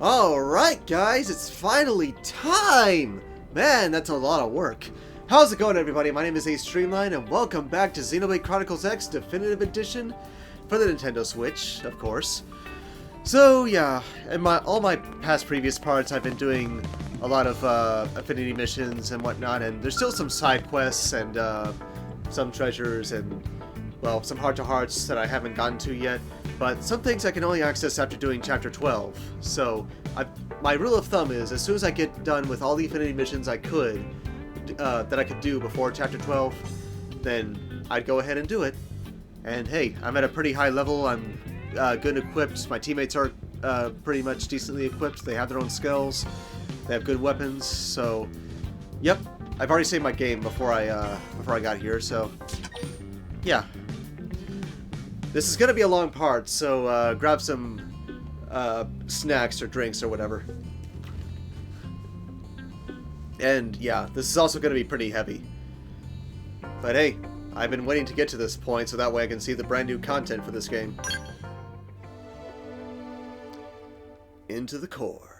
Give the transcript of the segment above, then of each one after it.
Alright guys, it's finally time! Man, that's a lot of work. How's it going everybody? My name is Streamline and welcome back to Xenoblade Chronicles X Definitive Edition for the Nintendo Switch, of course. So yeah, in all my past previous parts I've been doing a lot of affinity missions and whatnot, and there's still some side quests and some treasures and, well, some heart-to-hearts that I haven't gotten to yet. But some things I can only access after doing Chapter 12. So, my rule of thumb is, as soon as I get done with all the Affinity missions I could, that I could do before Chapter 12, then I'd go ahead and do it. And hey, I'm at a pretty high level, I'm good equipped, my teammates are pretty much decently equipped, they have their own skills, they have good weapons, so, yep, I've already saved my game before I got here, so, yeah. This is going to be a long part, so grab some snacks or drinks or whatever. And yeah, this is also going to be pretty heavy. But hey, I've been waiting to get to this point so that way I can see the brand new content for this game. Into the core.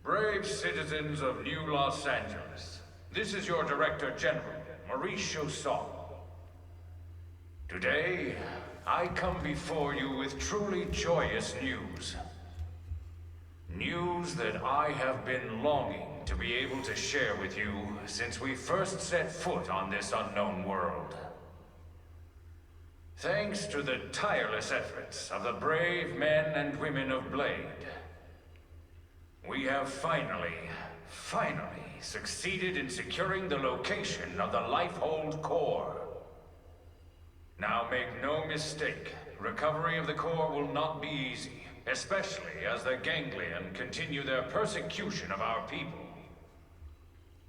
Brave citizens of New Los Angeles, this is your Director General, Maurice Chausson. Today, I come before you with truly joyous news. News that I have been longing to be able to share with you since we first set foot on this unknown world. Thanks to the tireless efforts of the brave men and women of Blade, we have finally succeeded in securing the location of the Lifehold Core. Now make no mistake, recovery of the core will not be easy, especially as the Ganglion continue their persecution of our people.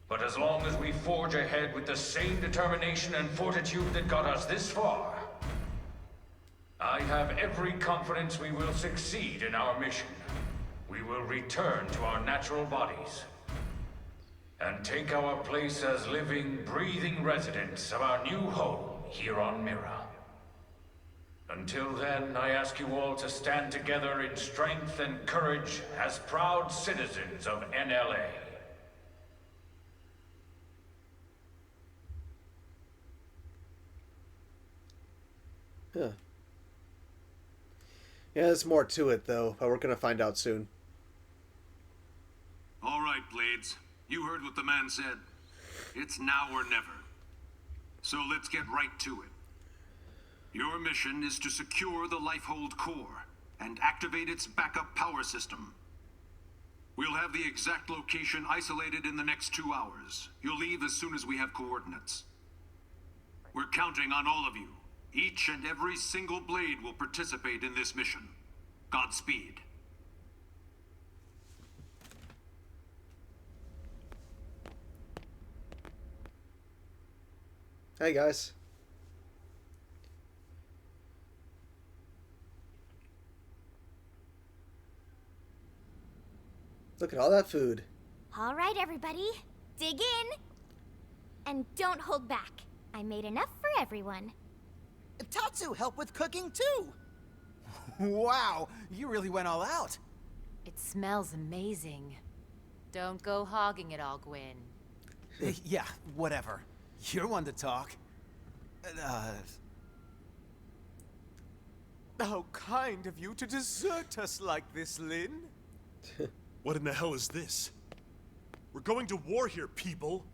But as long as we forge ahead with the same determination and fortitude that got us this far, I have every confidence we will succeed in our mission. We will return to our natural bodies and take our place as living, breathing residents of our new home here on Mira. Until then, I ask you all to stand together in strength and courage as proud citizens of NLA. Huh. Yeah, there's more to it though, but we're gonna find out soon. All right, Blades. You heard what the man said. It's now or never. So let's get right to it. Your mission is to secure the Lifehold Core and activate its backup power system. We'll have the exact location isolated in the next 2 hours. You'll leave as soon as we have coordinates. We're counting on all of you. Each and every single Blade will participate in this mission. Godspeed. Hey guys. Look at all that food. All right, everybody, dig in. And don't hold back. I made enough for everyone. Tatsu helped with cooking too. Wow, you really went all out. It smells amazing. Don't go hogging it all, Gwyn. Yeah, whatever. You're one to talk. How kind of you to desert us like this, Lynn. What in the hell is this? We're going to war here, people!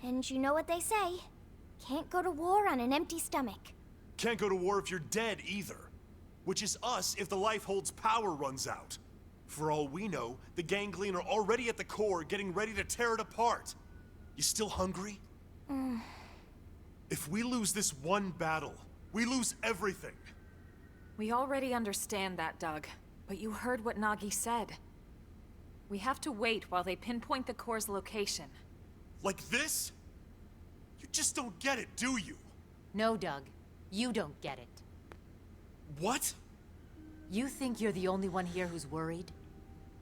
And you know what they say. Can't go to war on an empty stomach. Can't go to war if you're dead, either. Which is us if the Lifehold's power runs out. For all we know, the Ganglion are already at the core, getting ready to tear it apart. You still hungry? If we lose this one battle, we lose everything. We already understand that, Doug. But you heard what Nagi said. We have to wait while they pinpoint the core's location. Like this? You just don't get it, do you? No, Doug. You don't get it. What? You think you're the only one here who's worried?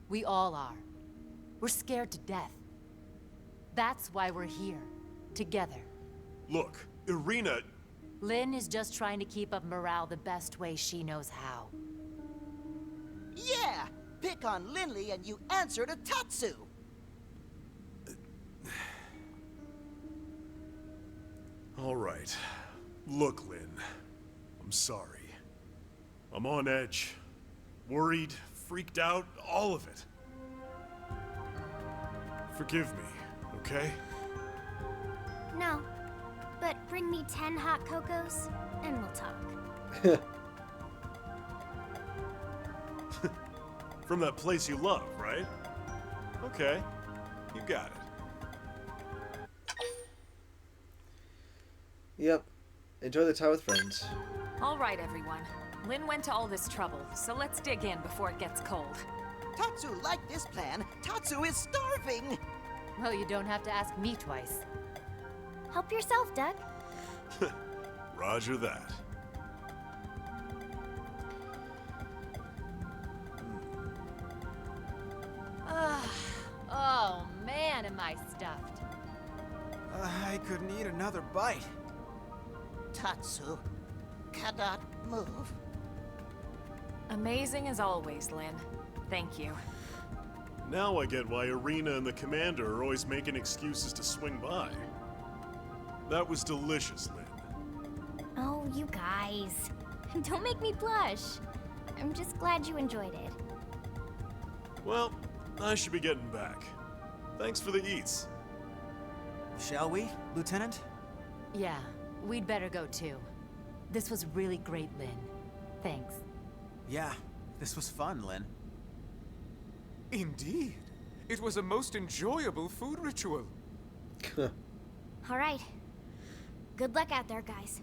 We all are. We're scared to death. That's why we're here. Together. Look, Irina... Lynn is just trying to keep up morale the best way she knows how. Yeah! Pick on Lindley and you answer to Tatsu! All right. Look, Lynn. I'm sorry. I'm on edge. Worried, freaked out, all of it. Forgive me, okay? No. But bring me 10 hot cocos, and we'll talk. From that place you love, right? Okay. You got it. Yep. Enjoy the time with friends. All right, everyone. Lynn went to all this trouble, so let's dig in before it gets cold. Tatsu liked this plan. Tatsu is starving! Well, you don't have to ask me twice. Help yourself, Doug. Roger that. Oh man, am I stuffed. I couldn't eat another bite. Tatsu cannot move. Amazing as always, Lynn. Thank you. Now I get why Irina and the commander are always making excuses to swing by. That was delicious, Lynn. Oh, you guys. Don't make me blush. I'm just glad you enjoyed it. Well, I should be getting back. Thanks for the eats. Shall we, Lieutenant? Yeah, we'd better go too. This was really great, Lynn. Thanks. Yeah, this was fun, Lynn. Indeed. It was a most enjoyable food ritual. All right. Good luck out there, guys.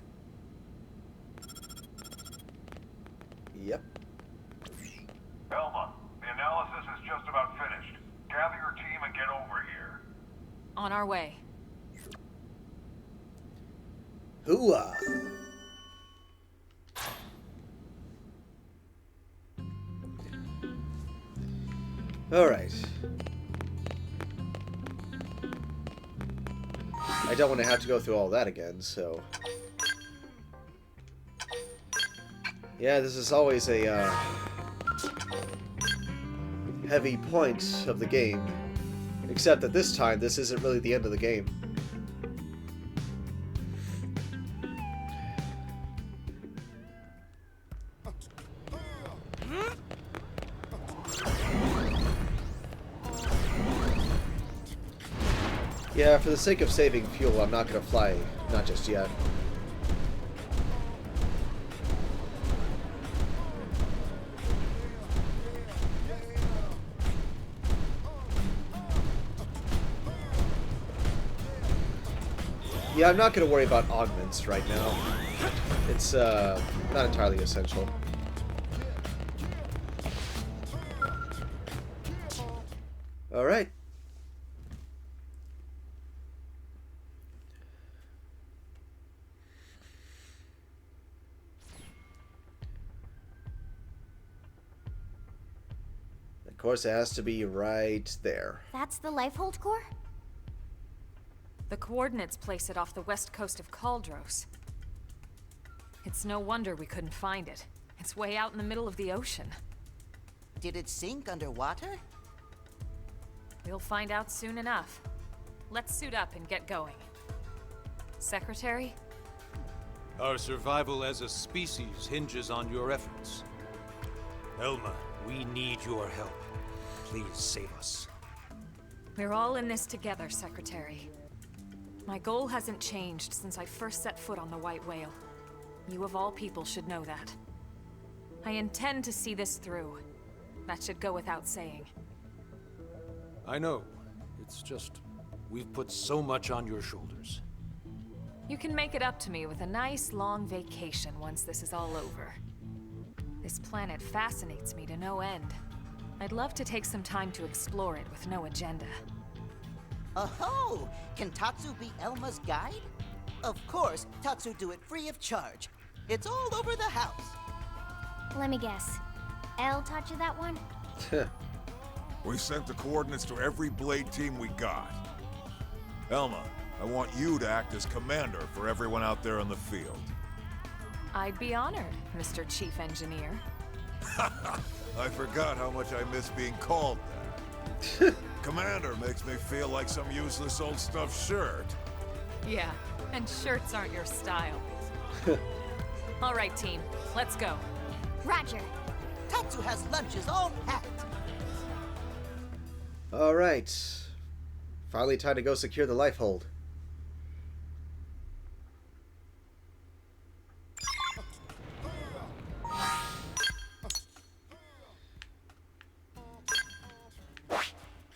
Yep. Elma, the analysis is just about finished. Gather your team and get over here. On our way. Hooah! Alright. I don't want to have to go through all that again, so... Yeah, this is always a, heavy point of the game. Except that this time, this isn't really the end of the game. Yeah, for the sake of saving fuel, I'm not gonna fly. Not just yet. Yeah, I'm not gonna worry about augments right now. It's, not entirely essential. Alright. Of course, it has to be right there. That's the Lifehold core? The coordinates place it off the west coast of Caldros. It's no wonder we couldn't find it. It's way out in the middle of the ocean. Did it sink underwater? We'll find out soon enough. Let's suit up and get going. Secretary? Our survival as a species hinges on your efforts. Elma, we need your help. Please save us. We're all in this together, Secretary. My goal hasn't changed since I first set foot on the White Whale. You of all people should know that. I intend to see this through. That should go without saying. I know. It's just, we've put so much on your shoulders. You can make it up to me with a nice long vacation once this is all over. This planet fascinates me to no end. I'd love to take some time to explore it with no agenda. Oh, can Tatsu be Elma's guide? Of course, Tatsu do it free of charge. It's all over the house. Let me guess. Elle taught you that one? We sent the coordinates to every Blade team we got. Elma, I want you to act as commander for everyone out there in the field. I'd be honored, Mr. Chief Engineer. I forgot how much I miss being called that. Commander makes me feel like some useless old stuffed shirt. Yeah, and shirts aren't your style. All right, team, let's go. Roger. Tatsu has lunches all packed. Alright. Finally time to go secure the life hold.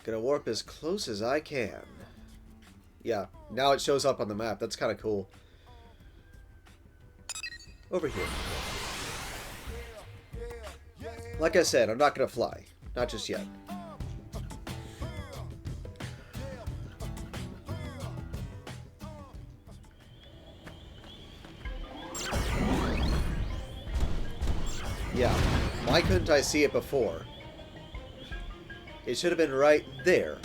Gonna warp as close as I can. Yeah, now it shows up on the map. That's kind of cool. Over here. Like I said, I'm not gonna fly. Not just yet. Yeah, why couldn't I see it before? It should have been right there.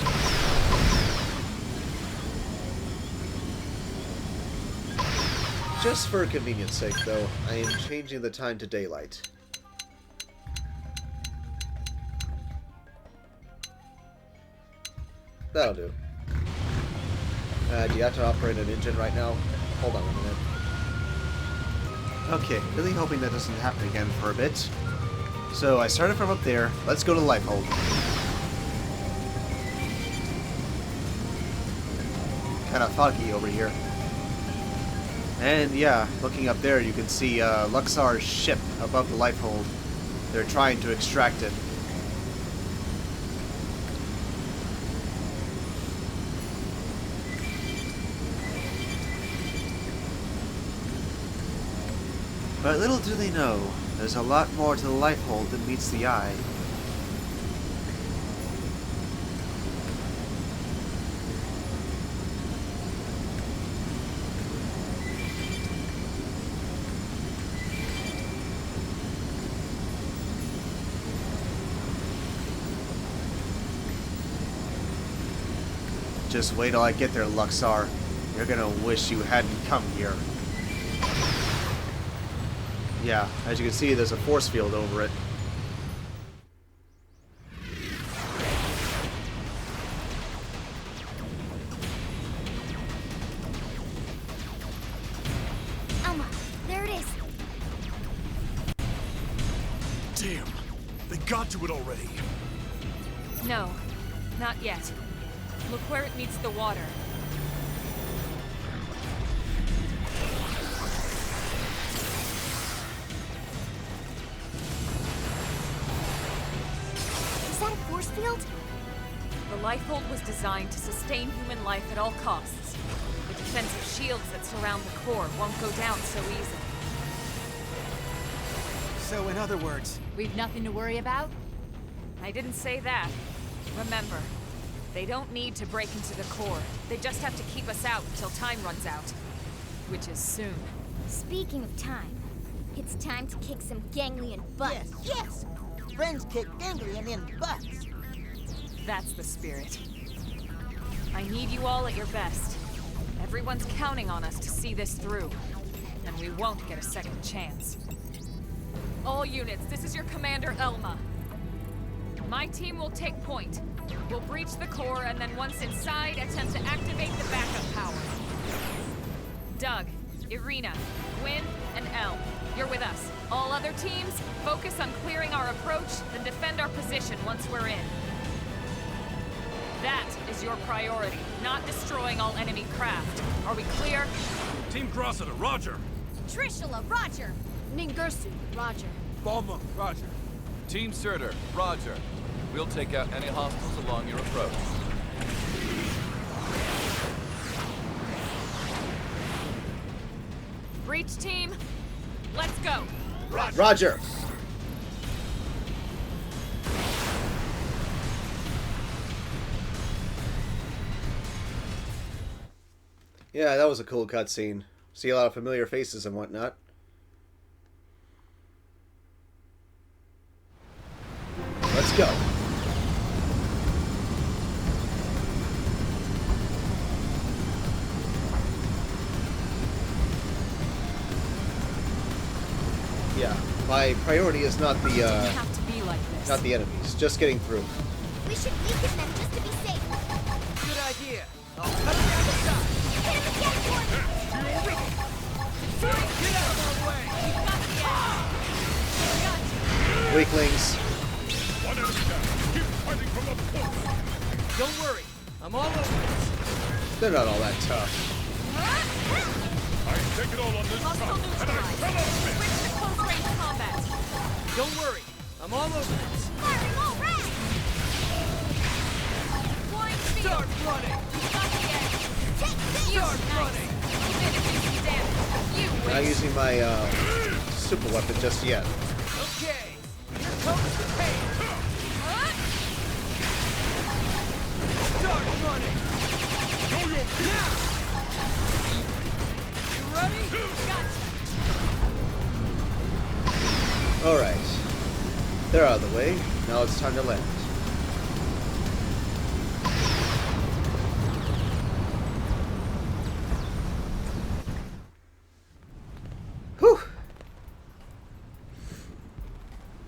Just for convenience sake, though, I am changing the time to daylight. That'll do. Do you have to operate an engine right now? Hold on a minute. Okay, really hoping that doesn't happen again for a bit. So I started from up there. Let's go to the life hold. Kind of foggy over here. And yeah, looking up there, you can see Luxar's ship above the life hold. They're trying to extract it. But little do they know, there's a lot more to the life hold than meets the eye. Just wait till I get there, Luxar. You're gonna wish you hadn't come here. Yeah, as you can see, there's a force field over it. Elma, there it is. Damn, they got to it already. No, not yet. Look where it meets the water. Is that a force field? The lifehold was designed to sustain human life at all costs. The defensive shields that surround the core won't go down so easily. So in other words, We've nothing to worry about? I didn't say that. Remember, they don't need to break into the core. They just have to keep us out until time runs out. Which is soon. Speaking of time, it's time to kick some ganglion butt. yes. Friends kick ganglion in butts. That's the spirit. I need you all at your best. Everyone's counting on us to see this through. And we won't get a second chance. All units, this is your commander, Elma. My team will take point. We'll breach the core, and then once inside, attempt to activate the backup power. Doug, Irina, Gwyn, and Elle, you're with us. All other teams, focus on clearing our approach, then defend our position once we're in. That is your priority, not destroying all enemy craft. Are we clear? Team Cressida, roger. Trishula, roger. Ningirsu, roger. Balma, roger. Team Surtur, roger. We'll take out any hostiles along your approach. Breach team, let's go. Roger! Yeah, that was a cool cutscene. See a lot of familiar faces and whatnot. go. Yeah, my priority is not the have to be like this. not the enemies, just getting through. We should weaken them just to be safe. Good idea. I'll cut them down the side. Hit him again, Gordon! Get out of our way! Weaklings. One enemy down. Keep fighting from the post. Don't worry. I'm all over this. They're not all that tough. I take it all on this Hostile top, and I neutralized. fell off it. Switch to close range combat. Don't worry. I'm all over this. Firing all round! Flying field. Start running! Got the edge. Take this! Start running! Even if you see damage, you win. Not using my super weapon just yet. Okay. Here comes the pain. Start running! Know your feet. Now! You ready? Alright. They're out of the way. Now it's time to land. Whew!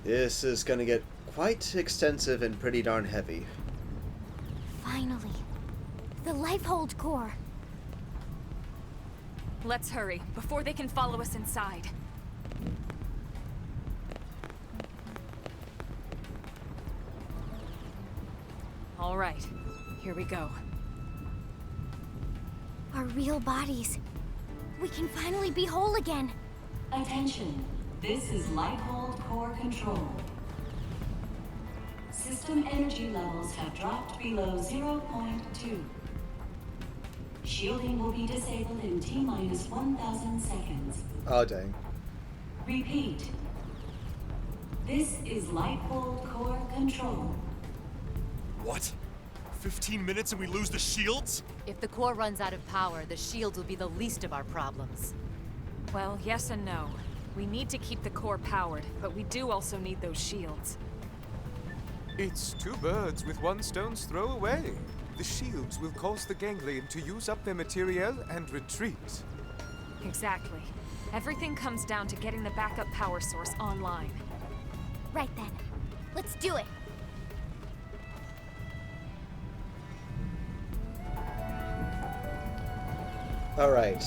This is gonna get quite extensive and pretty darn heavy. Finally. The Lifehold core. Let's hurry, before they can follow us inside. All right, here we go. Our real bodies. We can finally be whole again. Attention, this is Lifehold Core Control. System energy levels have dropped below 0.2. Shielding will be disabled in T-minus 1,000 seconds. Oh, dang. Repeat. This is Lifehold Core Control. What? 15 minutes and we lose the shields? If the core runs out of power, the shields will be the least of our problems. Well, yes and no. We need to keep the core powered, but we do also need those shields. It's two birds with one stone's throw away. The shields will cause the ganglion to use up their materiel and retreat. Exactly. Everything comes down to getting the backup power source online. Right then. Let's do it. Alright.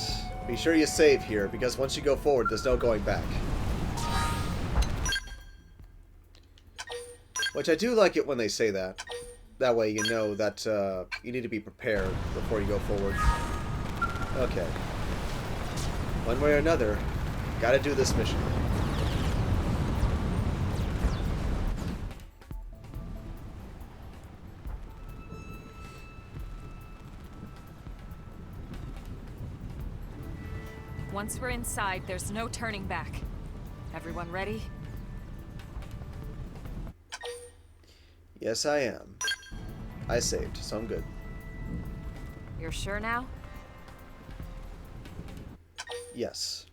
Be sure you save here, because once you go forward, there's no going back. Which I do like it when they say that. That way you know that you need to be prepared before you go forward. Okay. One way or another, gotta do this mission. Once we're inside, there's no turning back. Everyone ready? Yes, I am. I saved, so I'm good. You're sure now? Yes.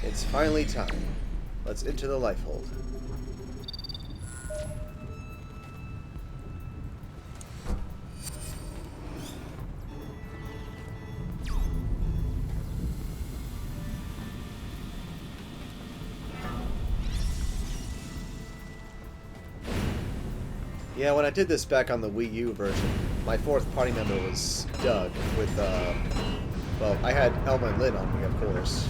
It's finally time. Let's enter the Lifehold. Yeah, when I did this back on the Wii U version, my fourth party member was Doug with, well, I had Elma and Lynn on me, of course.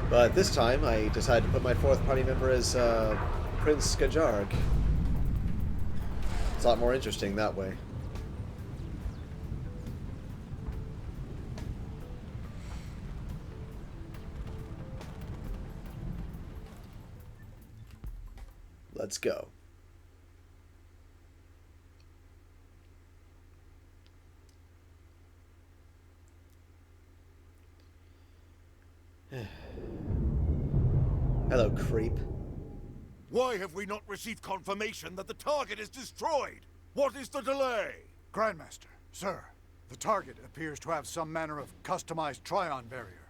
But this time, I decided to put my fourth party member as, Prince Skajarg. It's a lot more interesting that way. Let's go. Hello, creep. Why have we not received confirmation that the target is destroyed? What is the delay? Grandmaster, sir, the target appears to have some manner of customized Trion barrier.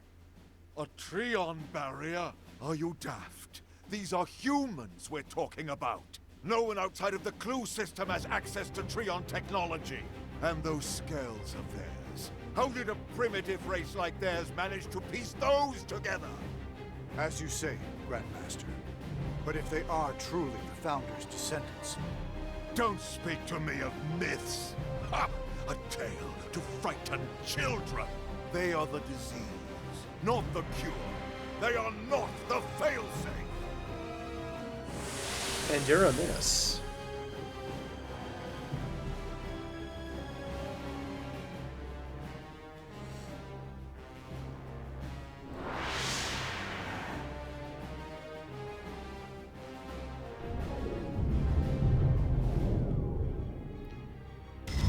A Trion barrier? Are you daft? These are humans we're talking about. No one outside of the Clue system has access to Trion technology. And those scales of theirs. How did a primitive race like theirs manage to piece those together? As you say, Grandmaster. But if they are truly the Founder's descendants... Don't speak to me of myths. Ha! A tale to frighten children. They are the disease, not the cure. They are not the failsafe. And you're a miss.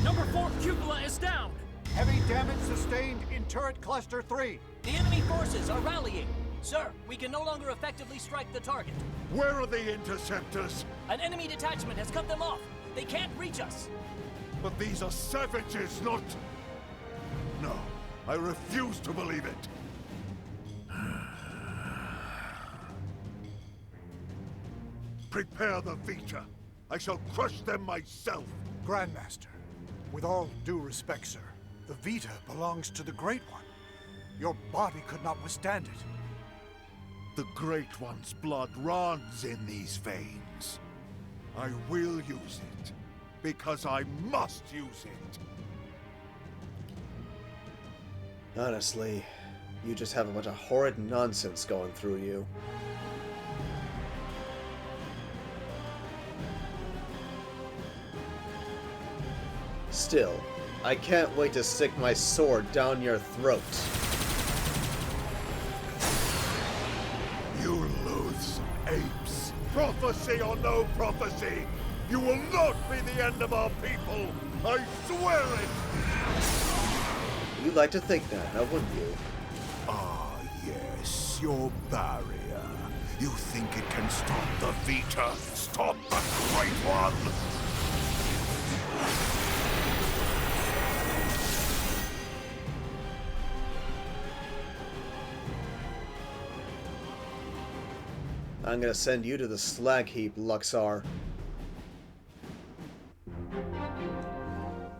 Number 4 cupola is down! Heavy damage sustained in turret cluster 3. The enemy forces are rallying. Sir, we can no longer effectively strike the target. Where are the interceptors? An enemy detachment has cut them off. They can't reach us. But these are savages, not... No, I refuse to believe it. Prepare the Vita. I shall crush them myself. Grandmaster, with all due respect, sir, the Vita belongs to the Great One. Your body could not withstand it. The Great One's blood runs in these veins. I will use it, because I must use it. Honestly, you just have a bunch of horrid nonsense going through you. Still, I can't wait to stick my sword down your throat. You loathsome apes! Prophecy or no prophecy, you will not be the end of our people! I swear it! You'd like to think that, now wouldn't you? Ah, yes, your barrier. You think it can stop the Vita? Stop the Great One! I'm gonna send you to the slag heap, Luxar.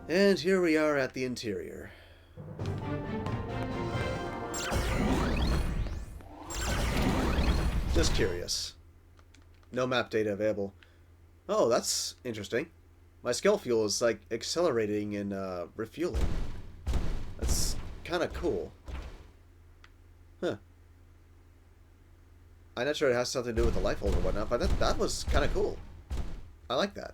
And here we are at the interior. Just curious. No map data available. Oh, that's interesting. My skill fuel is like accelerating and refueling. That's kind of cool. Huh. I'm not sure it has something to do with the life hold or whatnot, but that was kind of cool. I like that.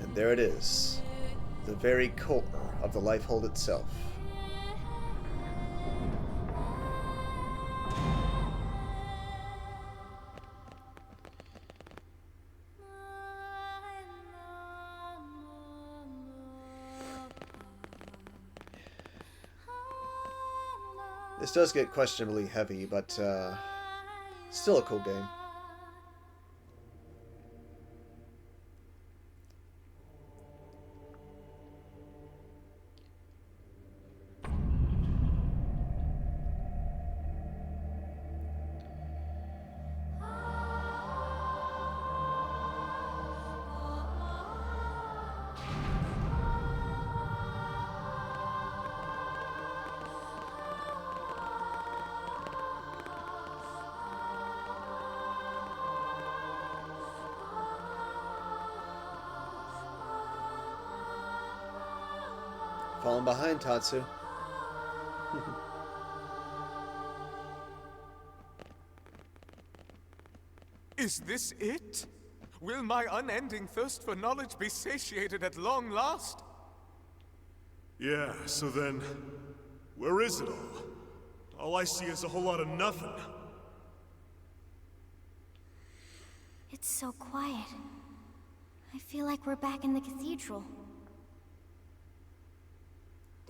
And there it is. The very core of the life hold itself. This does get questionably heavy, but still a cool game. Falling behind, Tatsu. Is this it? Will my unending thirst for knowledge be satiated at long last? Yeah, so then, where is it all? All I see is a whole lot of nothing. It's so quiet. I feel like we're back in the cathedral.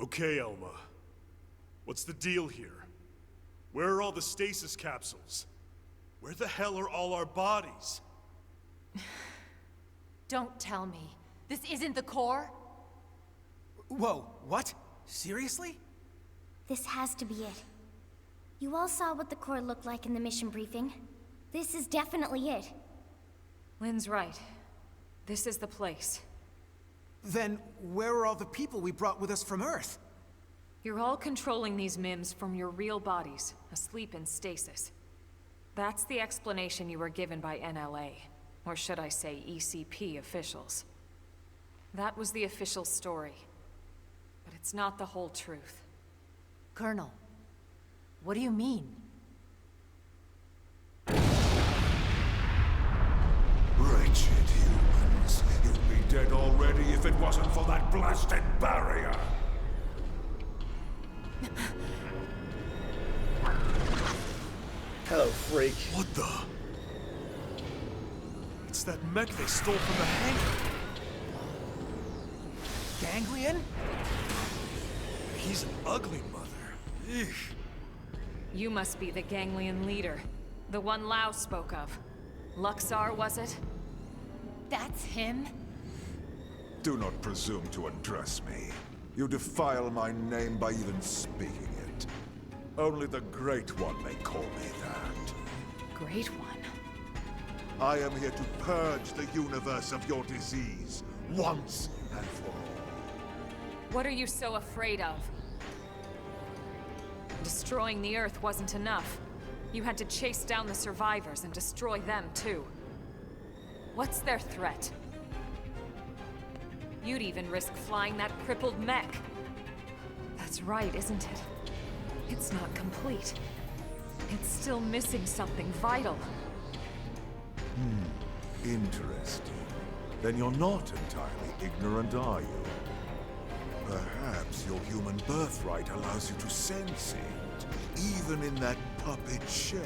Okay, Elma. What's the deal here? Where are all the stasis capsules? Where the hell are all our bodies? Don't tell me. This isn't the core? Whoa, what? Seriously? This has to be it. You all saw what the core looked like in the mission briefing. This is definitely it. Lynn's right. This is the place. Then where are all the people we brought with us from Earth? You're all controlling these MIMs from your real bodies, asleep in stasis. That's the explanation you were given by NLA, or should I say ECP officials. That was the official story. But it's not the whole truth. Colonel, what do you mean? Wretched humans. You'd be dead already if it wasn't for that blasted barrier. Hello, freak. What the? It's that mech they stole from the hangar. Ganglion? He's an ugly mother. Eek. You must be the Ganglion leader. The one Lao spoke of. Luxar, was it? That's him? Do not presume to address me. You defile my name by even speaking it. Only the Great One may call me that. Great One? I am here to purge the universe of your disease, once and for all. What are you so afraid of? Destroying the Earth wasn't enough. You had to chase down the survivors and destroy them, too. What's their threat? You'd even risk flying that crippled mech. That's right, isn't it? It's not complete. It's still missing something vital. Interesting. Then you're not entirely ignorant, are you? Perhaps your human birthright allows you to sense it, even in that puppet shell.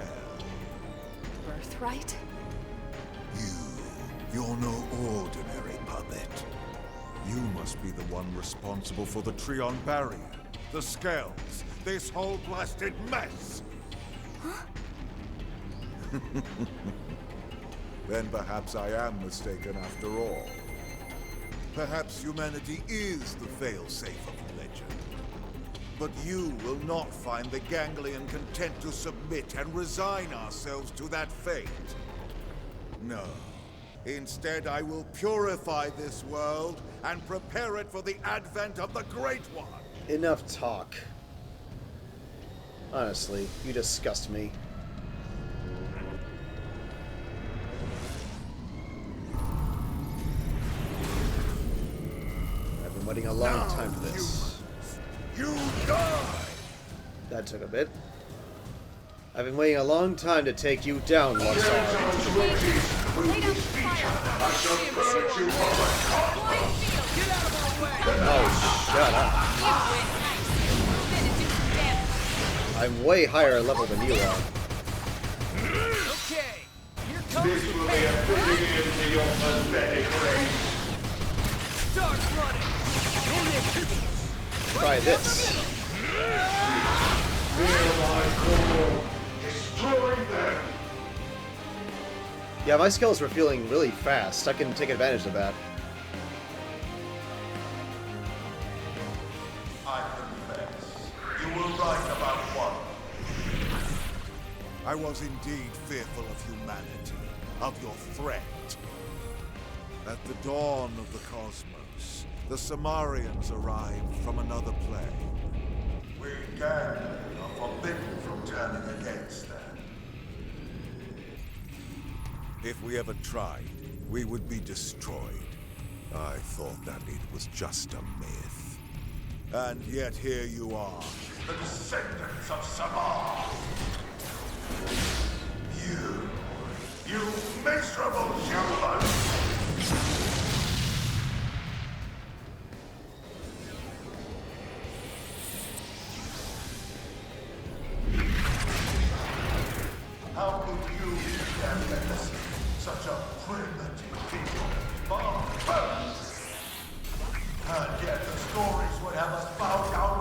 Birthright? You're no ordinary puppet. You must be the one responsible for the Trion barrier, the Skells, this whole blasted mess! Huh? Then perhaps I am mistaken after all. Perhaps humanity is the failsafe of legend. But you will not find the Ganglion content to submit and resign ourselves to that fate. No. Instead, I will purify this world and prepare it for the advent of the Great One. Enough talk. Honestly, you disgust me. I've been waiting a long time for this. You die! That took a bit. I've been waiting a long time to take you down, Luxar. Oh, shut up. I'm way higher level than you are. Okay, here comes this will be a fitting into your pathetic reign. Start running. Try this. Feel my core. Destroy them. Yeah, my skills were feeling really fast. I can take advantage of that. I confess, you were right about one. I was indeed fearful of humanity, of your threat. At the dawn of the cosmos, the Samarians arrived from another plane. We are forbidden from turning against them. If we ever tried, we would be destroyed. I thought that it was just a myth. And yet here you are, the descendants of Samar. You miserable human! How could you stand against such a primitive people? Barbarians! And yet the stories would have us bow down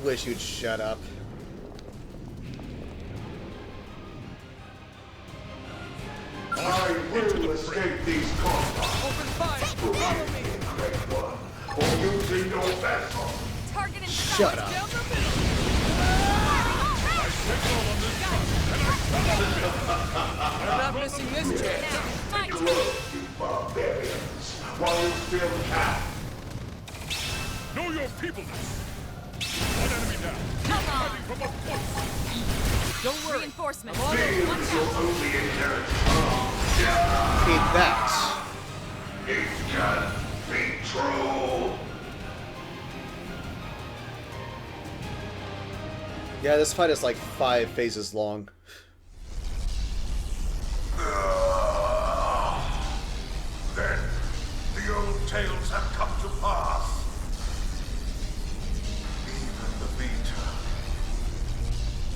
wish you'd shut up. I will escape these compounds. Open fire! Follow me! Great one. Or using your vessel. Target and Shut up. down the middle! I signal on this front, and I I'm not missing this chance. look, you barbarians, while you still can. Know your peopleness. One enemy down. Come on! Fighting from a foot. Don't worry. Reinforcements. Feel Watch your out. only inherent Eat that. It can be true. Yeah, this fight is like 5 phases long. Then the old tales have come to pass. Even the Vita,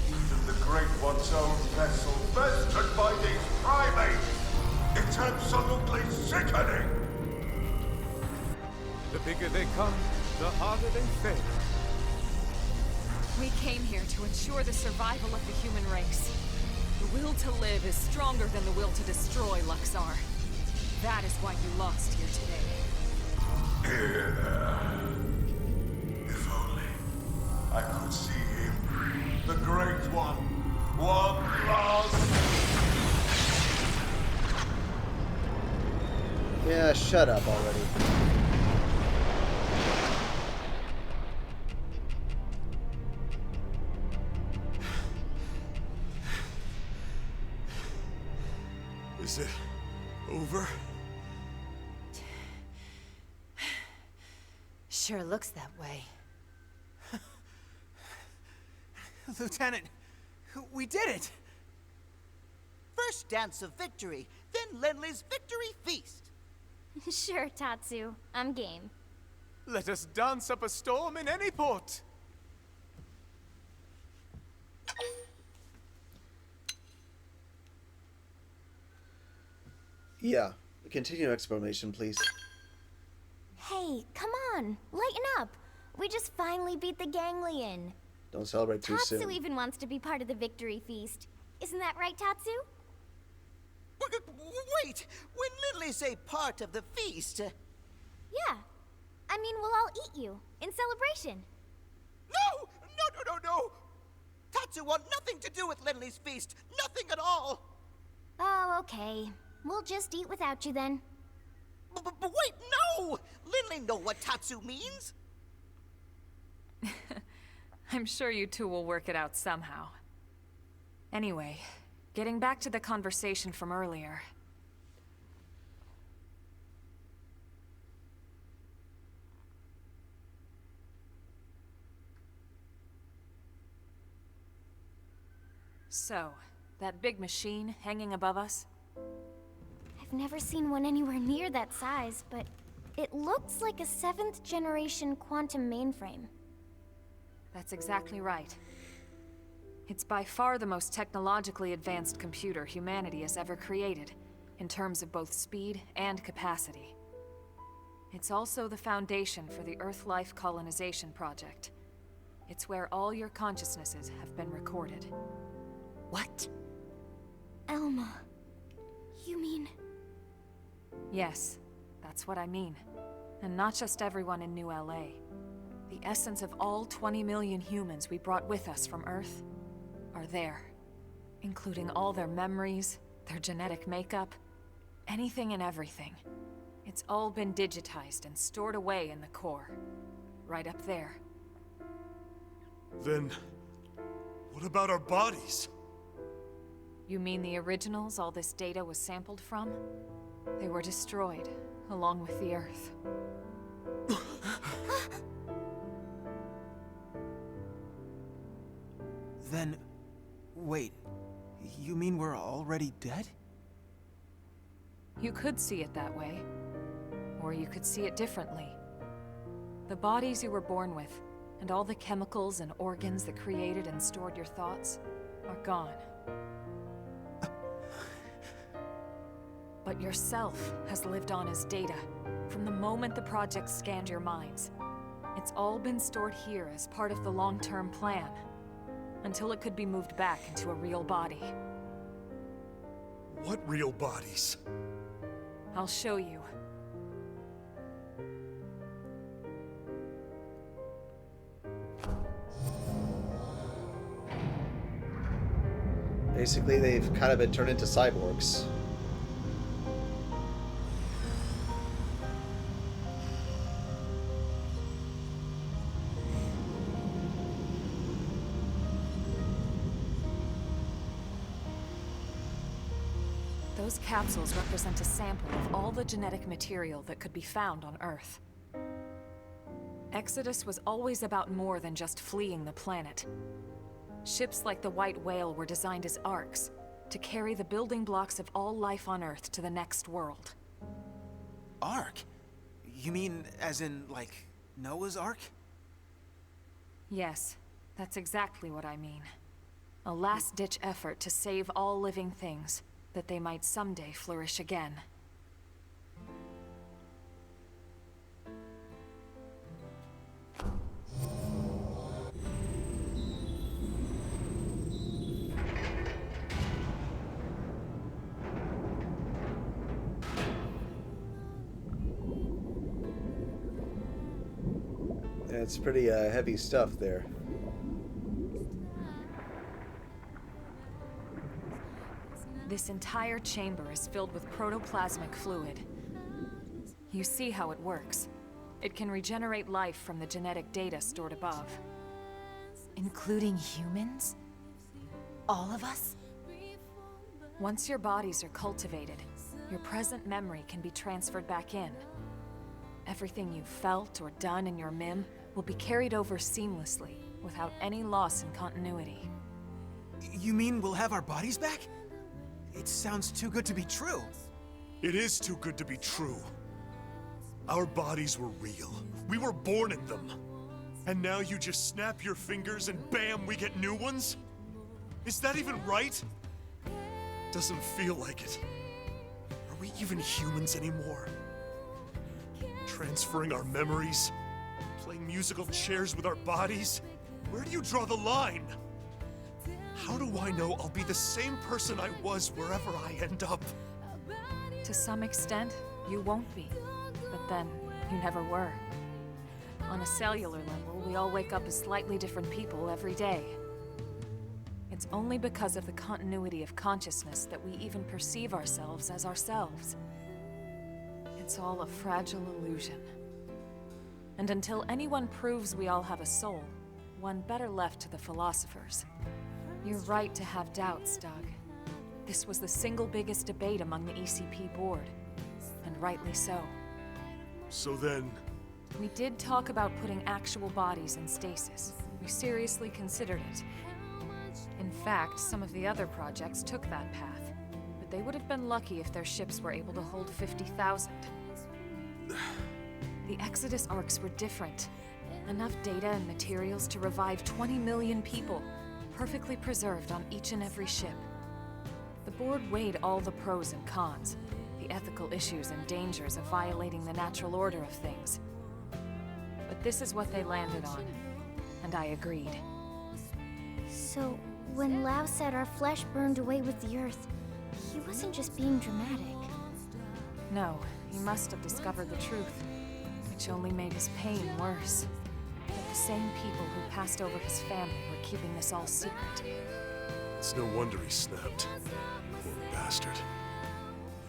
even the Great One's own vessel, bested by these primates. It's absolutely sickening. The bigger they come, the harder they fail. We came here to ensure the survival of the human race. The will to live is stronger than the will to destroy, Luxar. That is why you lost here today. If only I could see him, the Great One, one last. Yeah, shut up already. Is it over? Sure looks that way. Lieutenant, we did it! First dance of victory, then Lenley's victory feast. Sure, Tatsu. I'm game. Let us dance up a storm in any port. Yeah, continue explanation, please. Hey, come on. Lighten up. We just finally beat the Ganglion. Don't celebrate too Tatsu soon. even wants to be part of the victory feast. Isn't that right, Tatsu? Wait! When Lindley say part of the feast... Yeah. I mean, we'll all eat you. In celebration. No! No! Tatsu want nothing to do with Lindley's feast. Nothing at all. Oh, okay. We'll just eat without you then. But wait, no! Lindley know what Tatsu means. I'm sure you two will work it out somehow. Anyway, getting back to the conversation from earlier. So, that big machine hanging above us? I've never seen one anywhere near that size, but it looks like a 7th generation quantum mainframe. That's exactly right. It's by far the most technologically advanced computer humanity has ever created, in terms of both speed and capacity. It's also the foundation for the Earth Life Colonization Project. It's where all your consciousnesses have been recorded. What? Elma, you mean... Yes, that's what I mean. And not just everyone in New LA. The essence of all 20 million humans we brought with us from Earth are there. Including all their memories, their genetic makeup, anything and everything. It's all been digitized and stored away in the core. Right up there. Then, what about our bodies? You mean the originals all this data was sampled from? They were destroyed, along with the Earth. Then, wait, you mean we're already dead? You could see it that way. Or you could see it differently. The bodies you were born with, and all the chemicals and organs that created and stored your thoughts, are gone. But yourself has lived on as data, from the moment the project scanned your minds. It's all been stored here as part of the long-term plan, until it could be moved back into a real body. What real bodies? I'll show you. Basically, they've kind of been turned into cyborgs. Those capsules represent a sample of all the genetic material that could be found on Earth. Exodus was always about more than just fleeing the planet. Ships like the White Whale were designed as arks, to carry the building blocks of all life on Earth to the next world. Ark? You mean as in, like, Noah's Ark? Yes, that's exactly what I mean. A last-ditch effort to save all living things, that they might someday flourish again. Yeah, it's pretty heavy stuff there. This entire chamber is filled with protoplasmic fluid. You see how it works. It can regenerate life from the genetic data stored above. Including humans? All of us? Once your bodies are cultivated, your present memory can be transferred back in. Everything you've felt or done in your MIM will be carried over seamlessly, without any loss in continuity. You mean we'll have our bodies back? It sounds too good to be true. It is too good to be true. Our bodies were real. We were born in them. And now you just snap your fingers and bam, we get new ones? Is that even right? Doesn't feel like it. Are we even humans anymore? Transferring our memories? Playing musical chairs with our bodies? Where do you draw the line? How do I know I'll be the same person I was wherever I end up? To some extent, you won't be. But then, you never were. On a cellular level, we all wake up as slightly different people every day. It's only because of the continuity of consciousness that we even perceive ourselves as ourselves. It's all a fragile illusion. And until anyone proves we all have a soul, one better left to the philosophers. You're right to have doubts, Doug. This was the single biggest debate among the ECP board. And rightly so. So then... We did talk about putting actual bodies in stasis. We seriously considered it. In fact, some of the other projects took that path. But they would have been lucky if their ships were able to hold 50,000. The Exodus arcs were different. Enough data and materials to revive 20 million people, perfectly preserved on each and every ship. The board weighed all the pros and cons, the ethical issues and dangers of violating the natural order of things. But this is what they landed on, and I agreed. So, when Lao said our flesh burned away with the earth, he wasn't just being dramatic. No, he must have discovered the truth, which only made his pain worse. But the same people who passed over his family were keeping this all secret. It's no wonder he snapped. Poor bastard.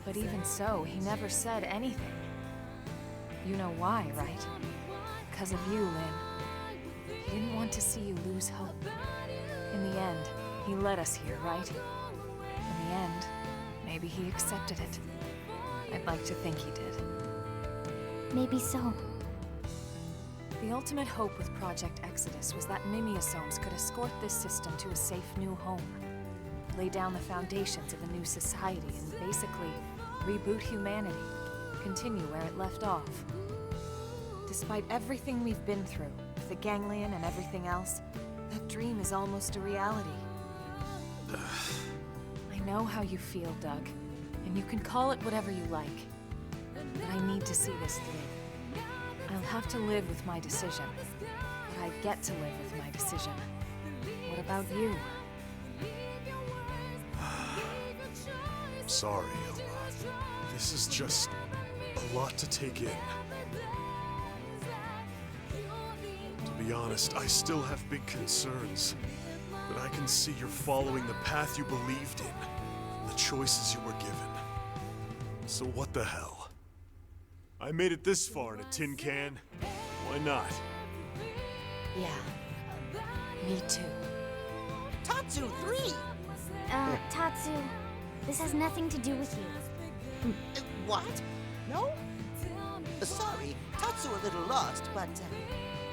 But even so, he never said anything. You know why, right? Because of you, Lynn. He didn't want to see you lose hope. In the end, he led us here, right? In the end, maybe he accepted it. I'd like to think he did. Maybe so. The ultimate hope with Project Exodus was that Mimiosomes could escort this system to a safe new home, lay down the foundations of a new society, and basically reboot humanity, continue where it left off. Despite everything we've been through, with the ganglion and everything else, that dream is almost a reality. I know how you feel, Doug, and you can call it whatever you like. But I need to see this through. I'll have to live with my decision. But I get to live with my decision. What about you? Sorry, Ilma. This is just a lot to take in. To be honest, I still have big concerns. But I can see you're following the path you believed in, the choices you were given. So what the hell? I made it this far in a tin can. Why not? Yeah. Me too. Tatsu 3! Tatsu, this has nothing to do with you. What? No? Sorry, Tatsu a little lost, but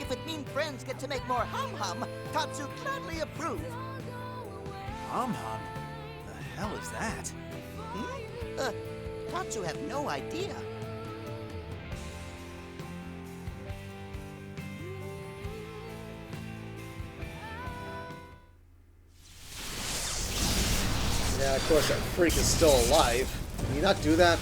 if it means friends get to make more hum-hum, Tatsu gladly approve. Hum-hum? The hell is that? Tatsu have no idea. Yeah, of course that freak is still alive. Can you not do that?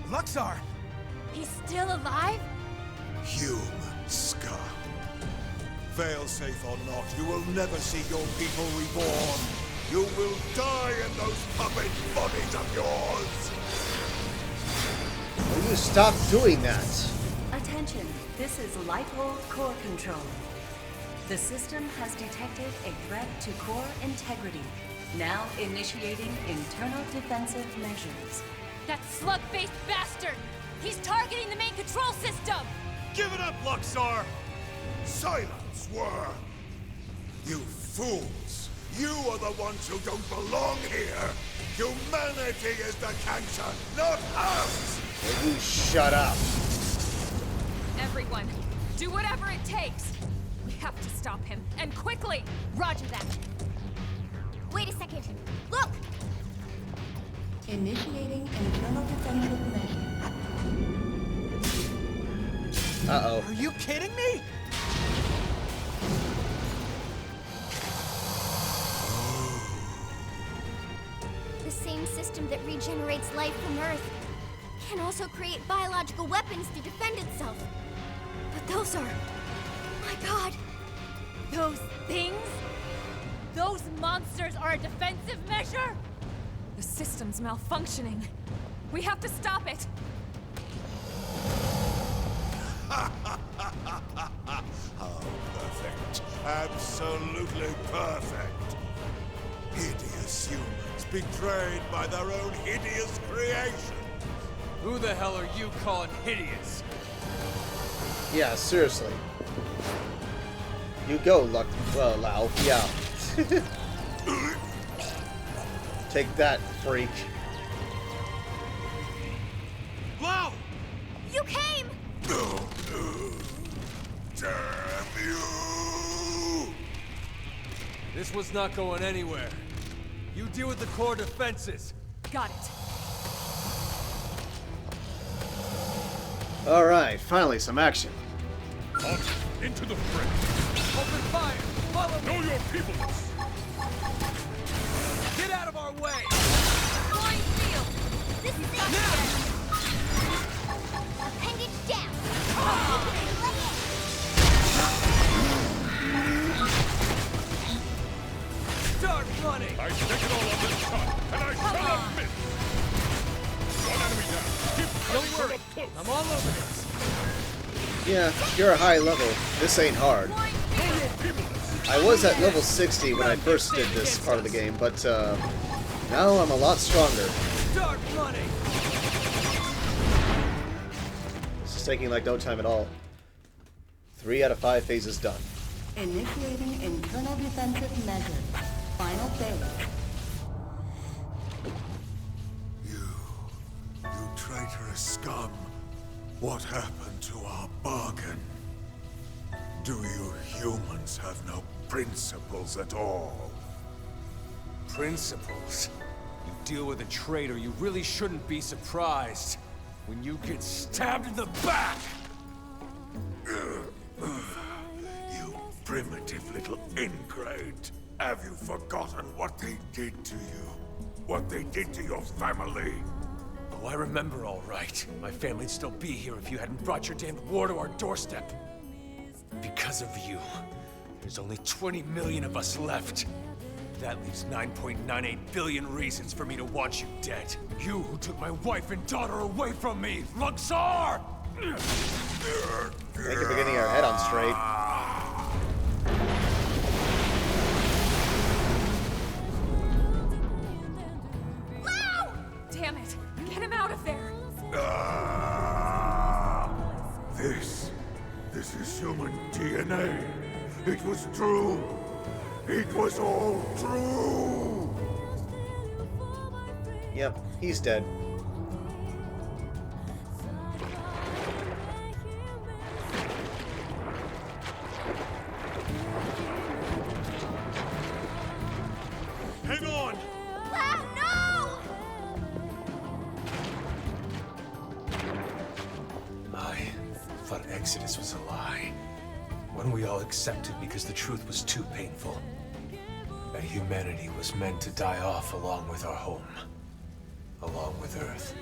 Luxar! He's still alive? Human scum. Failsafe or not, you will never see your people reborn. You will die in those puppet bodies of yours. Will you stop doing that? Attention, this is Lifehold Core Control. The system has detected a threat to core integrity. Now initiating internal defensive measures. That slug-faced bastard! He's targeting the main control system! Give it up, Luxar! Silence, worm! You fools! You are the ones who don't belong here! Humanity is the cancer, not us! Will you shut up? Everyone, do whatever it takes. We have to stop him, and quickly! Roger that. Wait a second. Look! Initiating internal defensive measures. Uh-oh. Are you kidding me? The same system that regenerates life from Earth can also create biological weapons to defend itself. But those are... my god! Those things? Those monsters are a defensive measure? The system's malfunctioning. We have to stop it. Oh, perfect. Absolutely perfect. Hideous humans betrayed by their own hideous creation. Who the hell are you calling hideous? Yeah, seriously. You go, Lau. Yeah. Take that, freak. Lau! You came! Damn you! This was not going anywhere. You deal with the core defenses. Got it. Alright, finally some action. On into the fray. Open fire! Follow me! Know your people! Get out of our way! Flying field! This is it! Appendage down! Start running! I take it all on this shot, and I shall not miss! One enemy down. Keep Don't worry, I'm all over this. Yeah, you're a high level. This ain't hard. I was at level 60 when I first did this part of the game, but now I'm a lot stronger. Start running! This is taking like no time at all. 3 out of 5 phases done. Initiating internal defensive measures. Final phase. You traitorous scum. What happened to our bargain? Do you humans have no principles at all? Principles? You deal with a traitor, you really shouldn't be surprised when you get stabbed in the back! You primitive little ingrate. Have you forgotten what they did to you? What they did to your family? Oh, I remember all right. My family'd still be here if you hadn't brought your damned war to our doorstep. Because of you, there's only 20 million of us left. That leaves 9.98 billion reasons for me to want you dead. You who took my wife and daughter away from me, Luxor! Thank you for getting our head on straight. Wow! Damn it! Get him out of there! This is human DNA. It was true. It was all true. Yep, he's dead. Hang on! Wow, no! I thought Exodus was a lie. One we all accepted because the truth was too painful. That humanity was meant to die off along with our home. Along with Earth.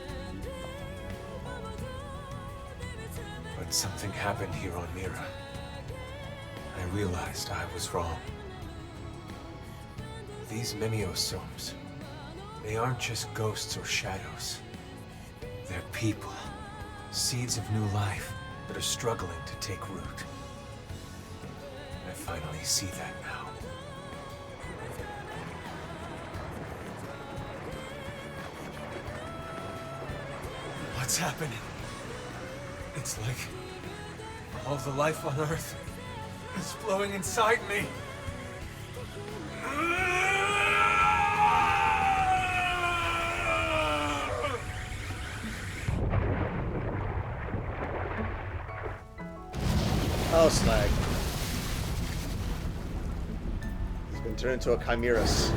But something happened here on Mira. I realized I was wrong. These Miniosomes, they aren't just ghosts or shadows. They're people. Seeds of new life that are struggling to take root. I finally see that now. What's happening? It's like all the life on Earth is flowing inside me. Oh, slag. He's been turned into a chimeras.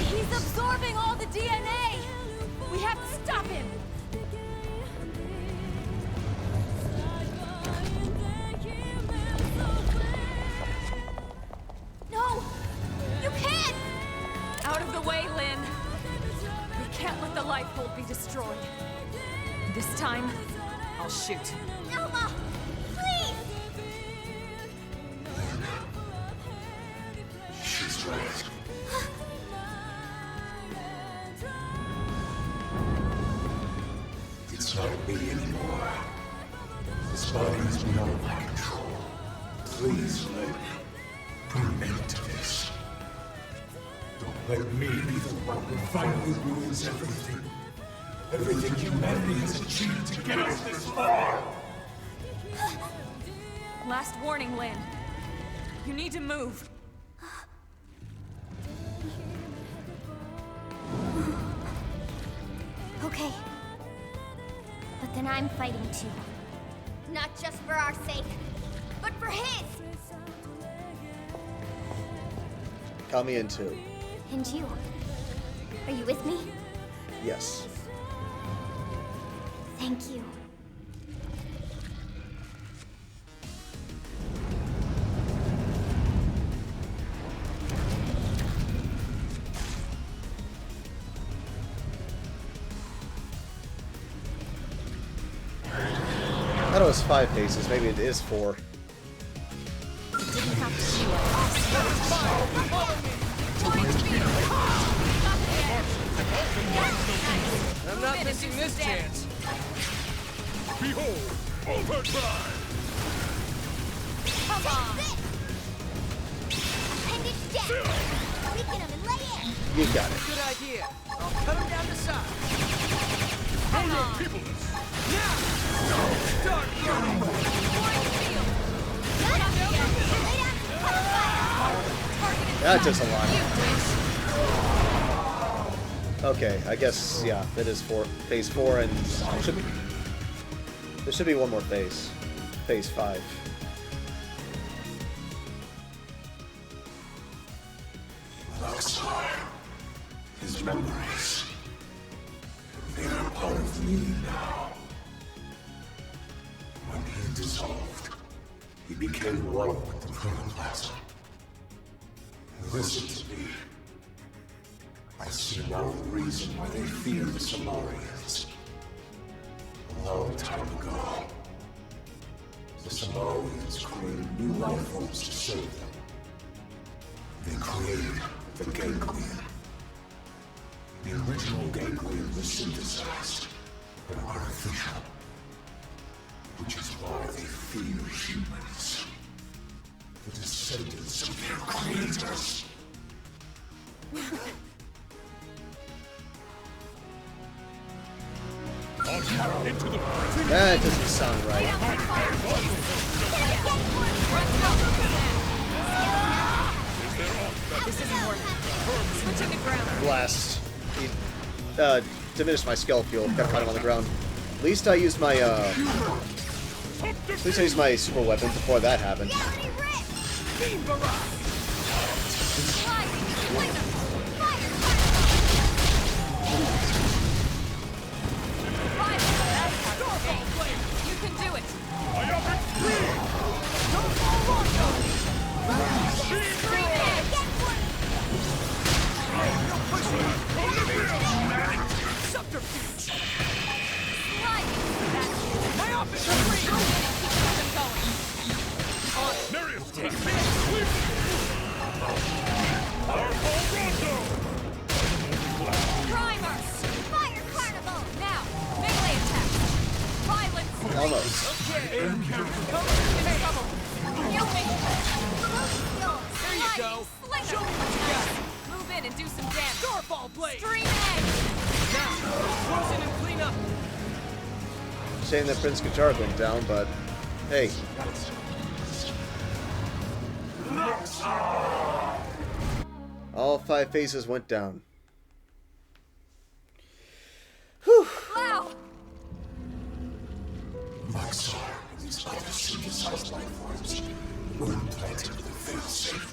He's absorbing all the DNA! We have to stop him! No! You can't! Out of the way, Lynn! We can't let the Lifehold be destroyed. This time, I'll shoot. Elma! Please! She's right. It's not me anymore. This body is beyond my control. Please, Lynn, put an end to this. Don't let me be the one who finally ruins everything. Everything humanity has achieved to get us this far. Last warning, Lynn. You need to move. Okay. But then I'm fighting too. Not just for our sake, but for his! Count me in too. And you. Are you with me? Yes. Thank you. I thought it was 5 paces. Maybe it is 4. Didn't have to do it. I'm not missing this chance. Behold, overdrive! Come on! Appendage dead! Weaken him and lay in! You got it. Good idea. I'll cut him down to size. Come on! People, Now! Start burning! That does a lot. Okay, I guess, yeah, that is phase 4, and there should be one more phase. Phase 5. His memories. They are part of me now. When he dissolved, he became one with the protoplasm. Listen to me. I see now the reason why they fear the Samarians. A long time ago, the Samarians created new life forms to serve them. They created the Ganglion. The original Ganglion was synthesized, but artificial. Which is why they fear humans. The descendants of their creators. That doesn't sound right. This isn't working. Switching to ground. Blast. He diminished my skill fuel. Gotta find him on the ground. At least I used my super weapon before that happened. You can do it. Subterfuge! My option! Miriam, take Primer! Fire Carnival! Now, melee attack! Violence! Almost. Okay! Come in trouble! You make There you go! Show me what you got! Move in and do some damage! Starfall blade! Stream edge! Now, close in and clean up! Shame that Prince Kachar went down, but hey. All 5 phases went down. Whew. Wow! Maxar and these other synthesized life forms were implanted with a failsafe.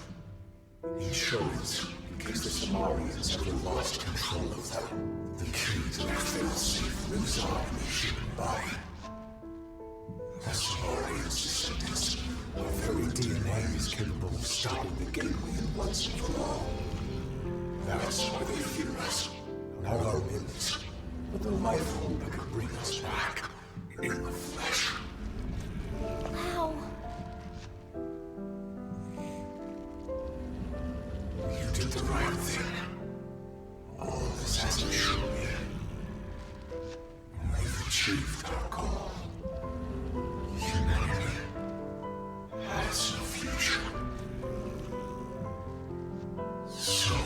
Insurance, in case the Samarians ever lost control of them. The key to their failsafe lives on in the human body. The Samarians' descendants, our very DNA is capable of stopping the Ganglion once and for all. That's why they fear us. Not our limbs, but the life form that could bring us back in the flesh. Wow. You did the right thing. All this has assured me. We've achieved our goal. Humanity has no future. Soon,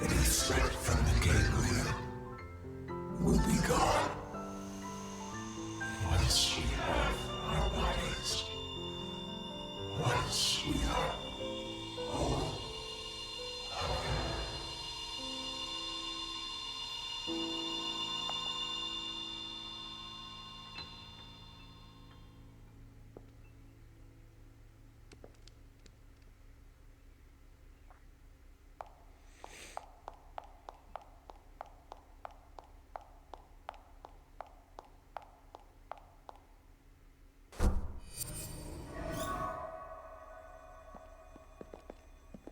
any threat from the Ganglion will be gone. Once we have our bodies. Once we are whole.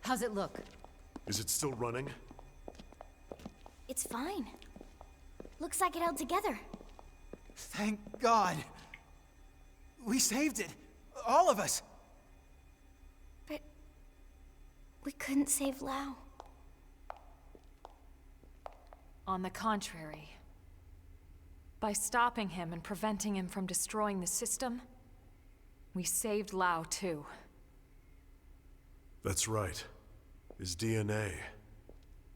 How's it look? Is it still running? It's fine. Looks like it held together. Thank God. We saved it. All of us. But we couldn't save Lau. On the contrary. By stopping him and preventing him from destroying the system, we saved Lau too. That's right. His DNA.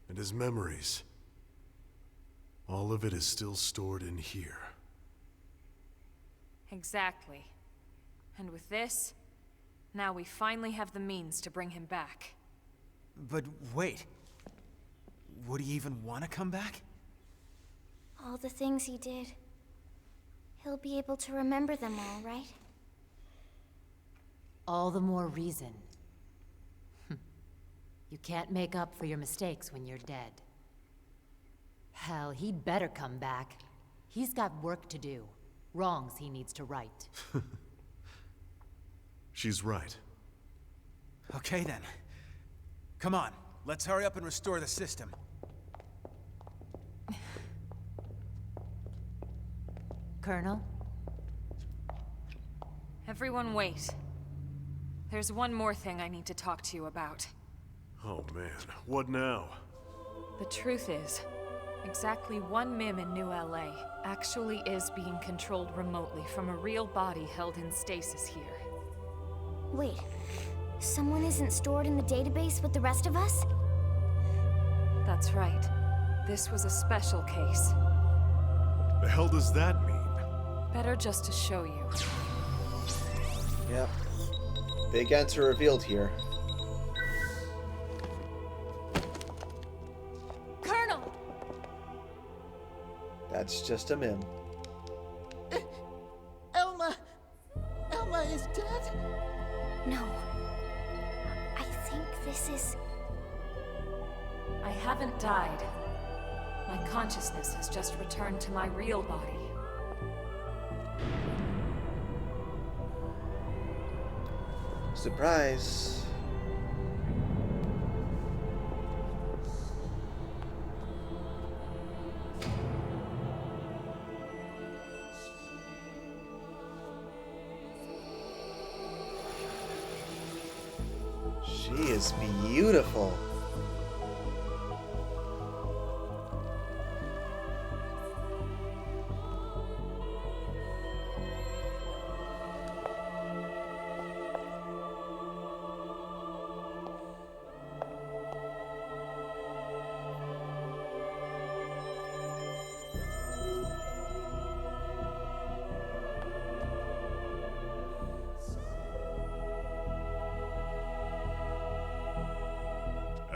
And his memories. All of it is still stored in here. Exactly. And with this, now we finally have the means to bring him back. But wait. Would he even want to come back? All the things he did. he'll be able to remember them all, right? All the more reason. You can't make up for your mistakes when you're dead. Hell, he'd better come back. He's got work to do. Wrongs he needs to right. She's right. Okay then. Come on, let's hurry up and restore the system. Colonel? Everyone wait. There's one more thing I need to talk to you about. Oh man, what now? The truth is, exactly one MIM in New LA actually is being controlled remotely from a real body held in stasis here. Wait, someone isn't stored in the database with the rest of us? That's right. This was a special case. The hell does that mean? Better just to show you. Yep. Big answer revealed here. Colonel! That's just a MIM. Elma! Elma is dead? No. I think this is... I haven't died. My consciousness has just returned to my real body. Surprise. She is beautiful.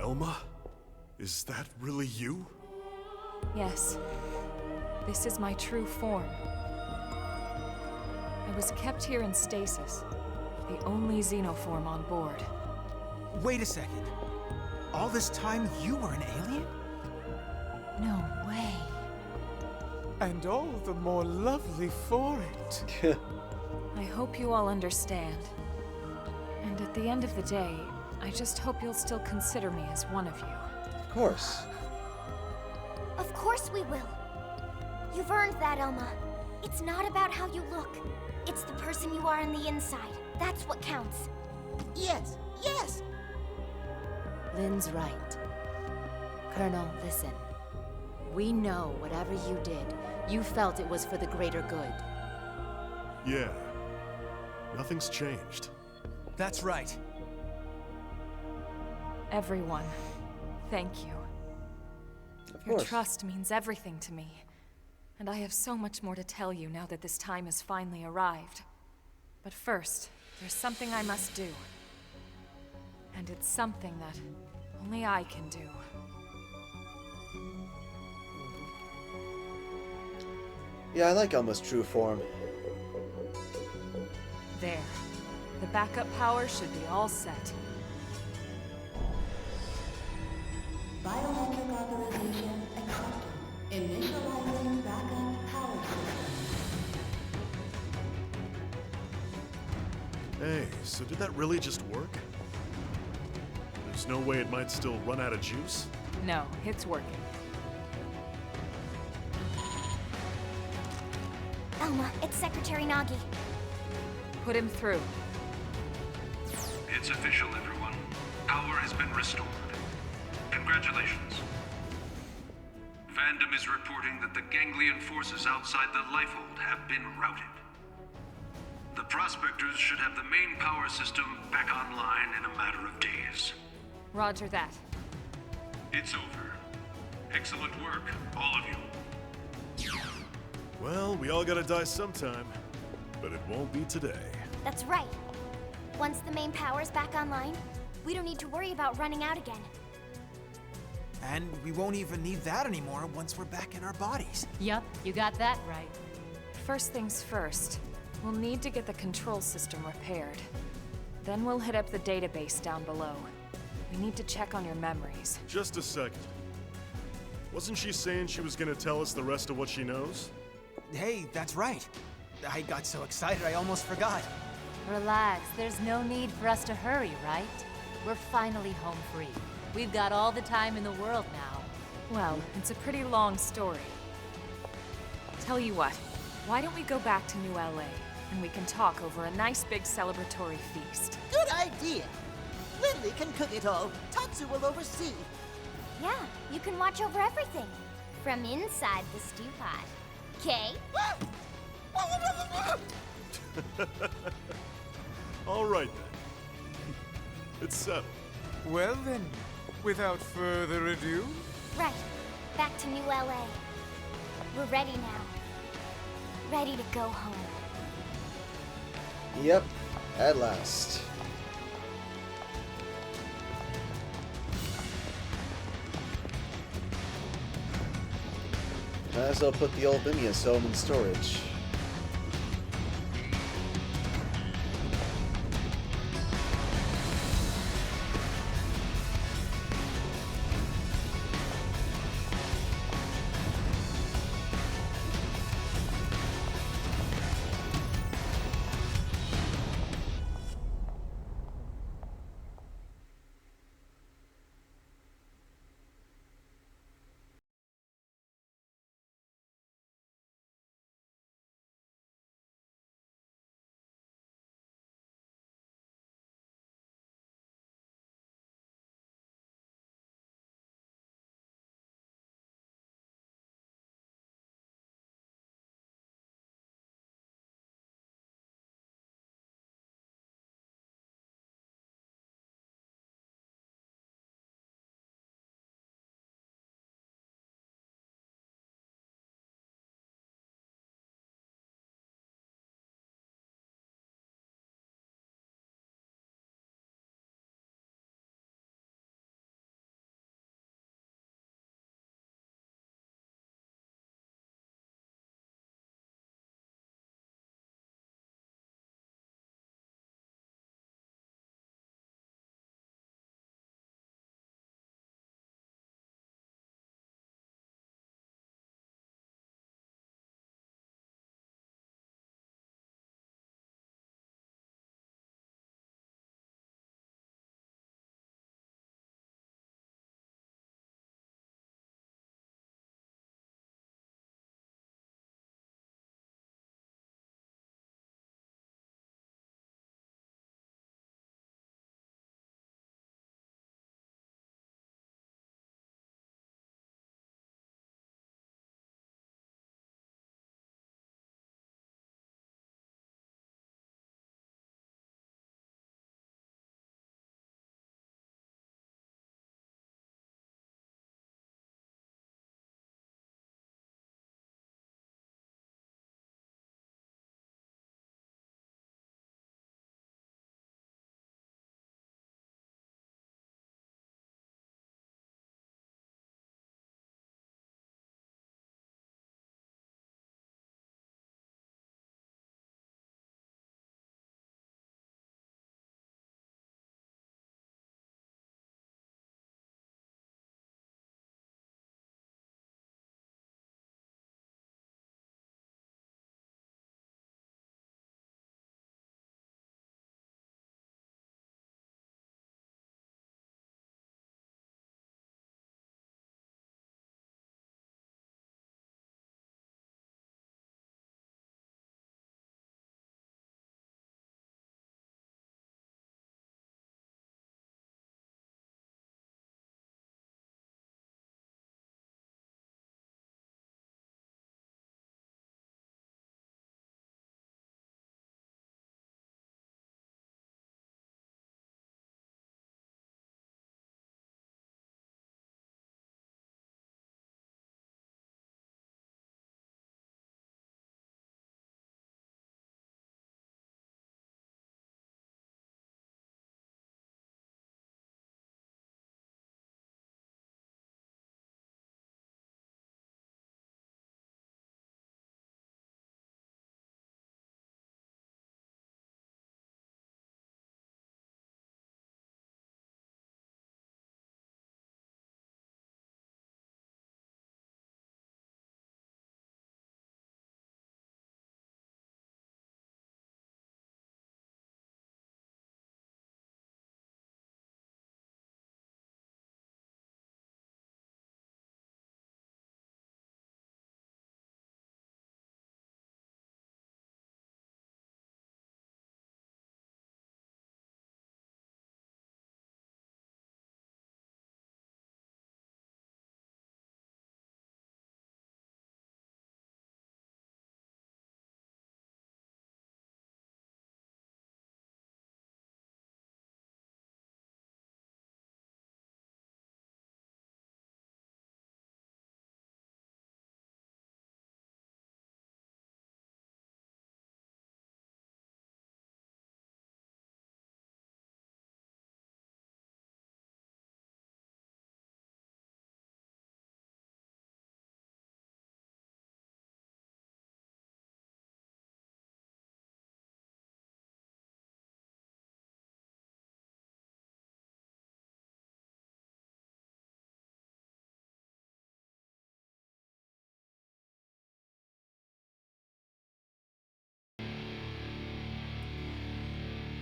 Elma? Is that really you? Yes. This is my true form. I was kept here in stasis, the only xenoform on board. Wait a second. All this time you were an alien? No way. And all the more lovely for it. I hope you all understand. And at the end of the day, I just hope you'll still consider me as one of you. Of course. Of course we will. You've earned that, Elma. It's not about how you look. It's the person you are on the inside. That's what counts. Yes, yes! Lynn's right. Colonel, listen. We know whatever you did, you felt it was for the greater good. Yeah. Nothing's changed. That's right. Everyone, thank you. Of Your course. trust means everything to me. And I have so much more to tell you now that this time has finally arrived. But first, there's something I must do. And it's something that only I can do. Yeah, I like Elma's true form. There. The backup power should be all set. Biometric authorization accepted. Initializing backup power system. Hey, so did that really just work? There's no way it might still run out of juice? No, it's working. Elma, it's Secretary Nagi. Put him through. It's official, everyone. Power has been restored. Congratulations. Fandom is reporting that the ganglion forces outside the Lifehold have been routed. The Prospectors should have the main power system back online in a matter of days. Roger that. It's over. Excellent work, all of you. Well, we all gotta die sometime. But it won't be today. That's right. Once the main power's back online, we don't need to worry about running out again. And we won't even need that anymore once we're back in our bodies. Yup, you got that right. First things first, we'll need to get the control system repaired. Then we'll hit up the database down below. We need to check on your memories. Just a second. Wasn't she saying she was gonna tell us the rest of what she knows? Hey, that's right. I got so excited I almost forgot. Relax, there's no need for us to hurry, right? We're finally home free. We've got all the time in the world now. Well, it's a pretty long story. Tell you what, why don't we go back to New LA, and we can talk over a nice big celebratory feast. Good idea. Lindley can cook it all. Tatsu will oversee. Yeah, you can watch over everything. From inside the stew pot. Okay? All right then. It's settled. Well then, without further ado... Right. Back to New LA. We're ready now. Ready to go home. Yep, at last. Might as well put the old Vimius in storage.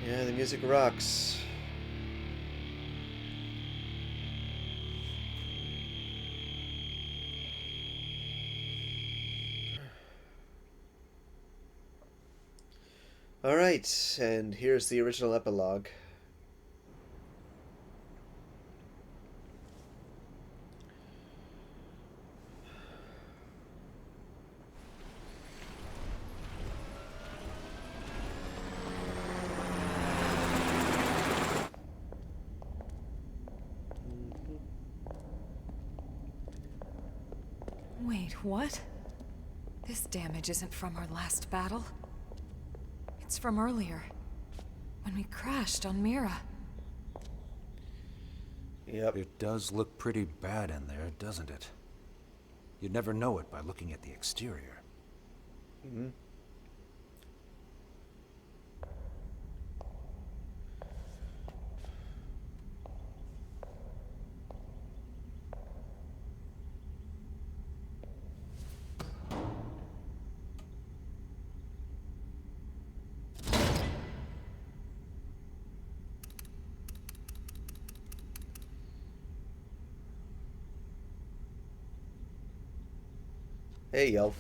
Yeah, the music rocks. Alright, and here's the original epilogue. Wait, what? This damage isn't from our last battle. It's from earlier, when we crashed on Mira. Yep. It does look pretty bad in there, doesn't it? You'd never know it by looking at the exterior. Mm-hmm. Hey, Elf.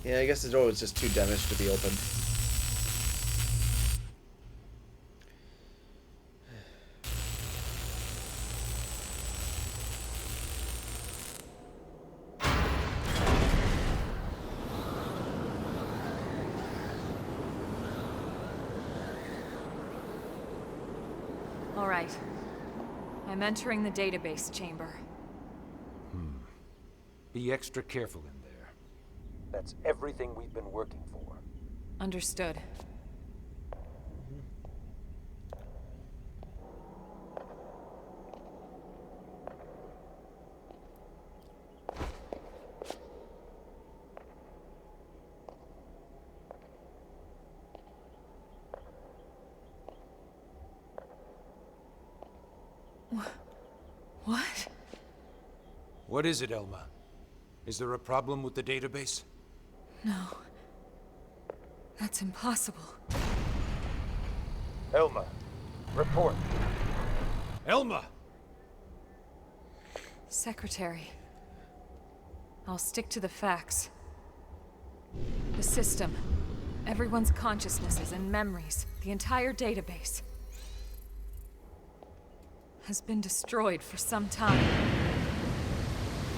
Yeah, I guess the door was just too damaged to be opened. All right. I'm entering the database chamber. Be extra careful in there. That's everything we've been working for. Understood. What? What is it, Elma? Is there a problem with the database? No. That's impossible. Elma, report. Elma! Secretary. I'll stick to the facts. The system. Everyone's consciousnesses and memories. The entire database. Has been destroyed for some time.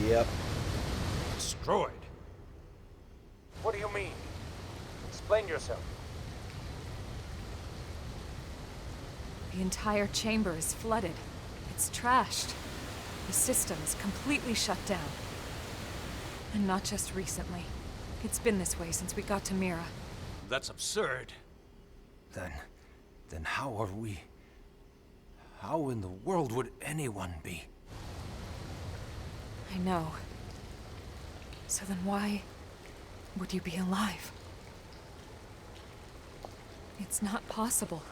Yep. Destroyed? What do you mean? Explain yourself. The entire chamber is flooded. It's trashed. The system's completely shut down. And not just recently. It's been this way since we got to Mira. That's absurd. Then how are we... How in the world would anyone be? I know. So then why would you be alive? It's not possible.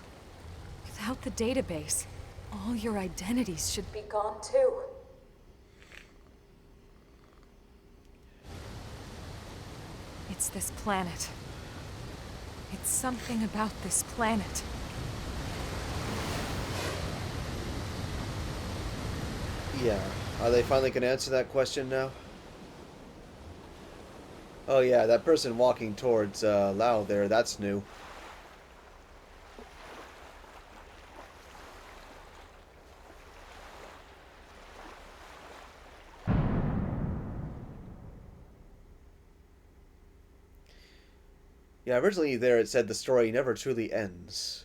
Without the database, all your identities should be gone too. It's this planet. It's something about this planet. Yeah. Are they finally going to answer that question now? Oh yeah, that person walking towards Lao there, that's new. Yeah, originally there it said the story never truly ends.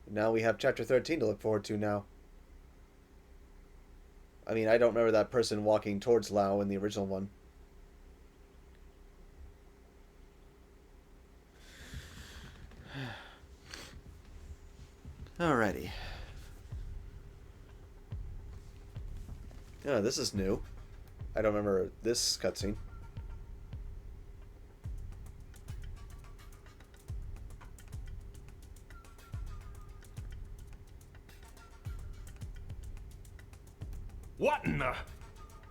Now we have chapter 13 to look forward to now. I mean, I don't remember that person walking towards Lao in the original one. Alrighty. Oh, this is new. I don't remember this cutscene.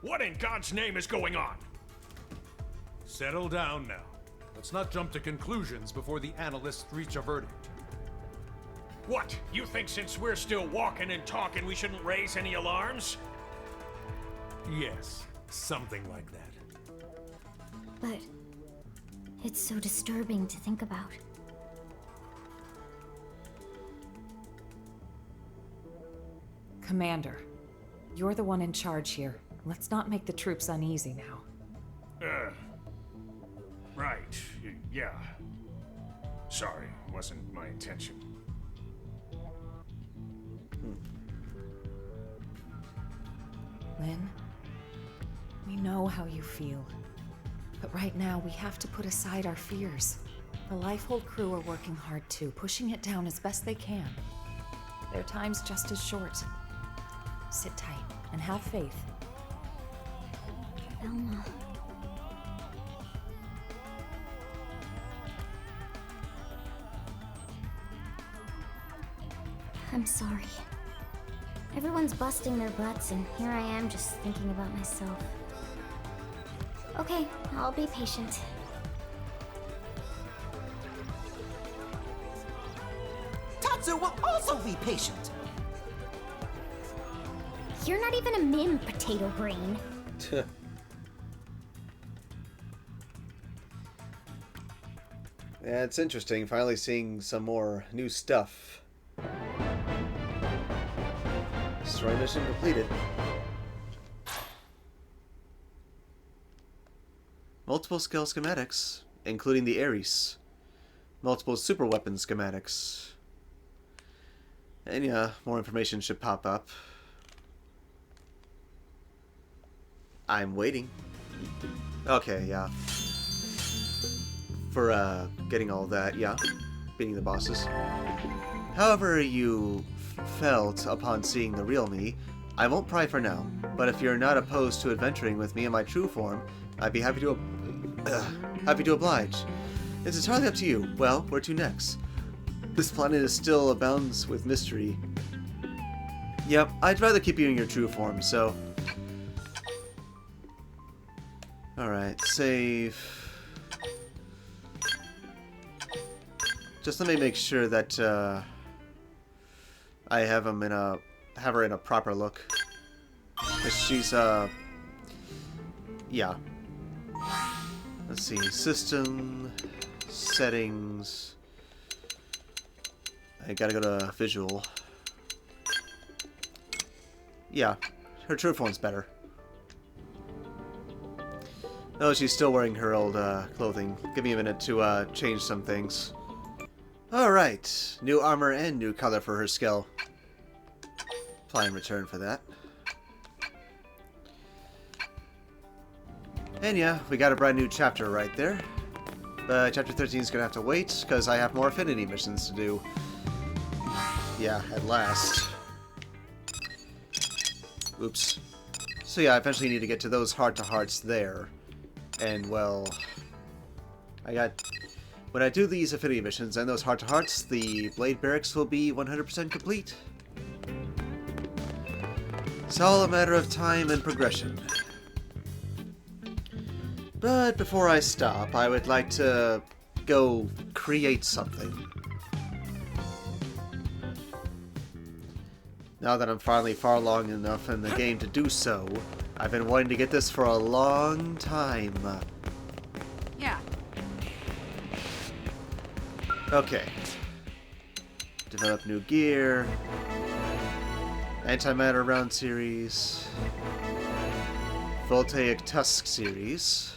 What in God's name is going on? Settle down now. Let's not jump to conclusions before the analysts reach a verdict. What? You think since we're still walking and talking we shouldn't raise any alarms? Yes, something like that. But it's so disturbing to think about. Commander, you're the one in charge here. Let's not make the troops uneasy now. Right. Yeah. Sorry, wasn't my intention. Lynn, we know how you feel. But right now, we have to put aside our fears. The Lifehold crew are working hard too, pushing it down as best they can. Their time's just as short. Sit tight and have faith. Velma. I'm sorry. Everyone's busting their butts, and here I am just thinking about myself. Okay, I'll be patient. Tatsu will also be patient. You're not even a mim, potato brain. Yeah, it's interesting finally seeing some more new stuff. Story mission completed. Multiple skill schematics, including the Ares. Multiple super weapon schematics. And yeah, more information should pop up. I'm waiting. Okay, yeah. For getting all that, yeah. Beating the bosses. However you felt upon seeing the real me, I won't pry for now. But if you're not opposed to adventuring with me in my true form, I'd be happy to oblige. It's entirely up to you. Well, where to next? This planet is still abounds with mystery. Yep, I'd rather keep you in your true form, so... Alright, save... Just let me make sure that, I have her in a proper look. 'Cause she's, yeah. Let's see, system, settings. I gotta go to visual. Yeah, her true form's better. Oh, she's still wearing her old, clothing. Give me a minute to, change some things. Alright, new armor and new color for her skull. Apply in return for that. And yeah, we got a brand new chapter right there. But chapter 13 is going to have to wait, because I have more affinity missions to do. Yeah, at last. Oops. So yeah, I eventually need to get to those heart-to-hearts there. And well... When I do these affinity missions and those heart-to-hearts, the Blade Barracks will be 100% complete. It's all a matter of time and progression. But before I stop, I would like to go create something. Now that I'm finally far along enough in the game to do so, I've been wanting to get this for a long time. Yeah. Okay. Develop new gear. Antimatter round series. Voltaic tusk series.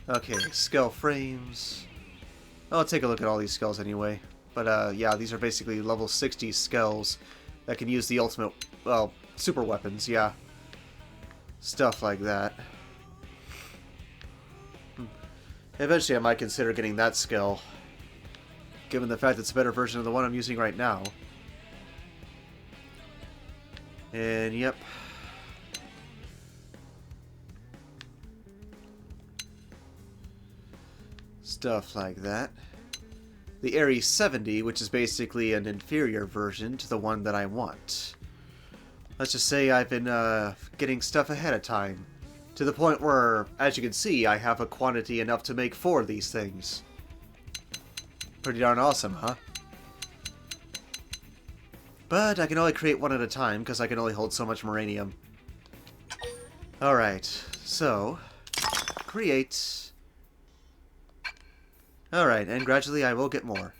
Okay, skull frames. I'll take a look at all these skulls anyway. But yeah, these are basically level 60 skulls that can use the ultimate, well, super weapons, yeah. Stuff like that. Eventually I might consider getting that skill, given the fact it's a better version of the one I'm using right now. And yep. stuff like that. The Ares 70, which is basically an inferior version to the one that I want. Let's just say I've been getting stuff ahead of time, to the point where, as you can see, I have a quantity enough to make 4 of these things. Pretty darn awesome, huh? But I can only create 1 at a time, because I can only hold so much Moranium. Alright, so... create... Alright, and gradually I will get more.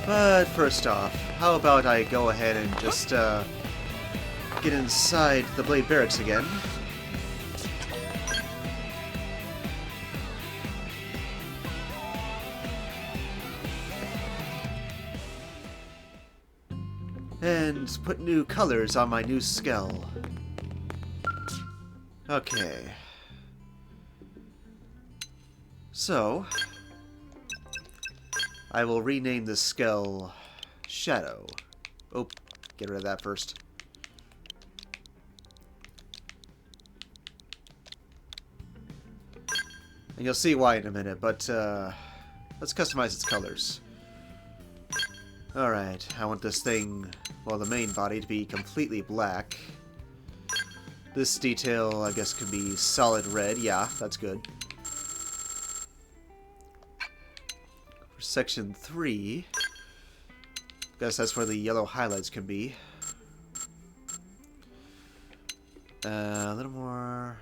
But first off, how about I go ahead and just get inside the Blade Barracks again. And put new colors on my new skull. Okay. So, I will rename the skull Shadow. Oh, get rid of that first. And you'll see why in a minute, but let's customize its colors. Alright, I want this thing, well, the main body to be completely black. This detail, I guess, could be solid red. Yeah, that's good. For section 3, I guess that's where the yellow highlights can be. A little more...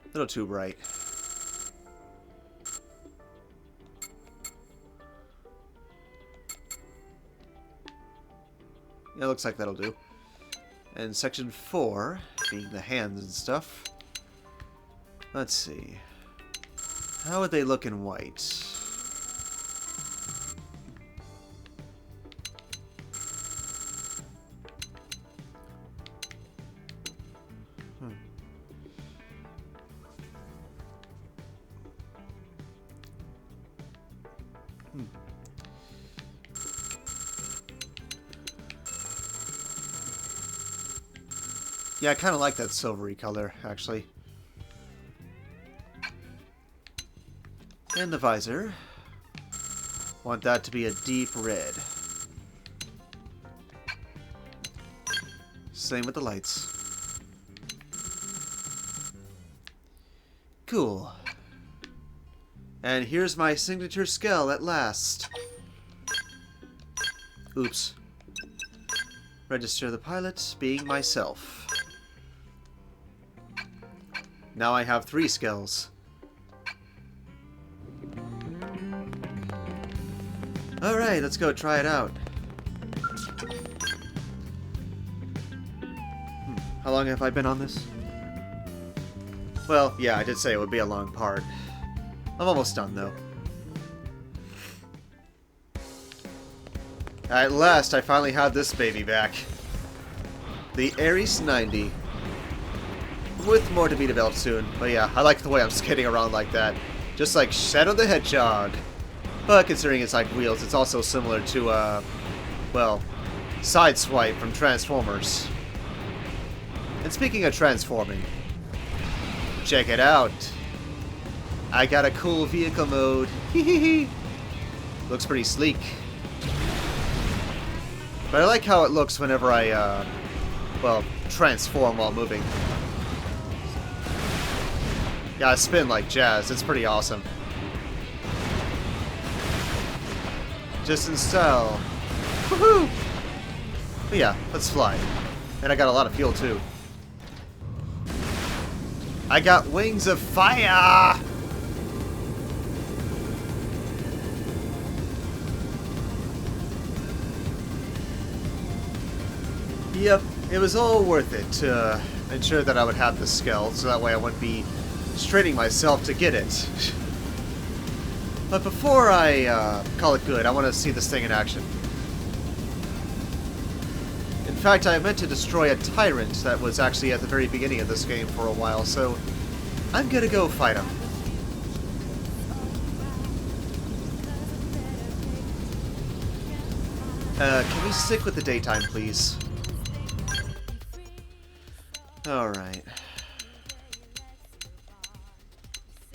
a little too bright. Yeah, looks like that'll do. And section 4, being the hands and stuff. Let's see. How would they look in white? Yeah, I kind of like that silvery color, actually. And the visor. Want that to be a deep red. Same with the lights. Cool. And here's my signature skull at last. Oops. Register the pilot, being myself. Now I have 3 skulls. Alright, let's go try it out. How long have I been on this? Well, yeah, I did say it would be a long part. I'm almost done, though. At last, I finally have this baby back. The Ares 90. With more to be developed soon. But yeah, I like the way I'm skating around like that. Just like Shadow the Hedgehog. But considering it's like wheels, it's also similar to, well, Sideswipe from Transformers. And speaking of transforming, check it out. I got a cool vehicle mode. Hehehe. Looks pretty sleek. But I like how it looks whenever I, well, transform while moving. Yeah, I spin like jazz. It's pretty awesome. Just in style. Woohoo! But yeah, let's fly. And I got a lot of fuel too. I got wings of fire! Yep, it was all worth it to ensure that I would have the skull, so that way I wouldn't be straining myself to get it. But before I call it good, I want to see this thing in action. In fact, I meant to destroy a tyrant that was actually at the very beginning of this game for a while, so I'm gonna go fight him. Can we stick with the daytime, please? Alright.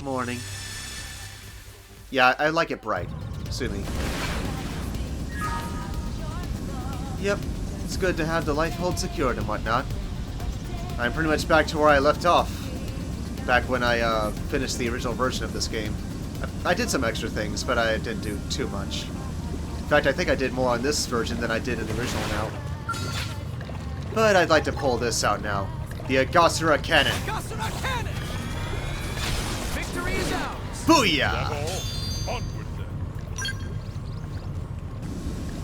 Morning. Yeah, I like it bright. Sue me. Yep, it's good to have the life hold secured and whatnot. I'm pretty much back to where I left off. Back when I finished the original version of this game. I did some extra things, but I didn't do too much. In fact, I think I did more on this version than I did in the original now. But I'd like to pull this out now. The Agasura Cannon. Agasura Cannon! Victory is ours! Booyah! Onward then.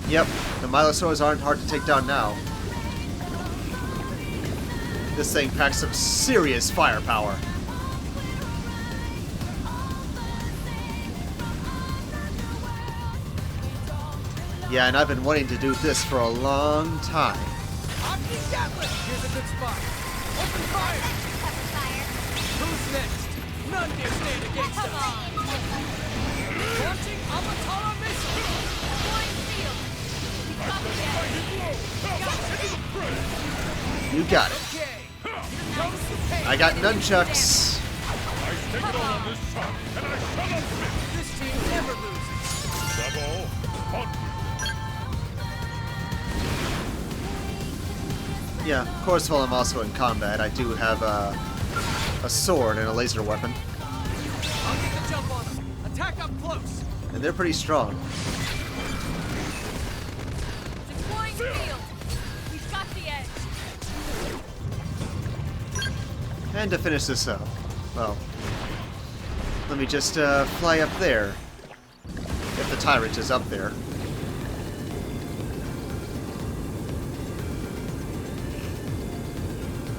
Yep, the Milosaurs aren't hard to take down now. This thing packs some serious firepower. Yeah, and I've been wanting to do this for a long time. Here's a good spot. Open fire! Who's next? None dare stand against us. Launching Amatara missile. Flying field. You got it. I got nunchucks. This team never loses. Double. Onward. Yeah, of course, while I'm also in combat, I do have a sword and a laser weapon. I'll get the jump on them. Attack up close. And they're pretty strong. Deploying field. We've got the edge. And to finish this up, well, let me just fly up there. If the tyrant is up there.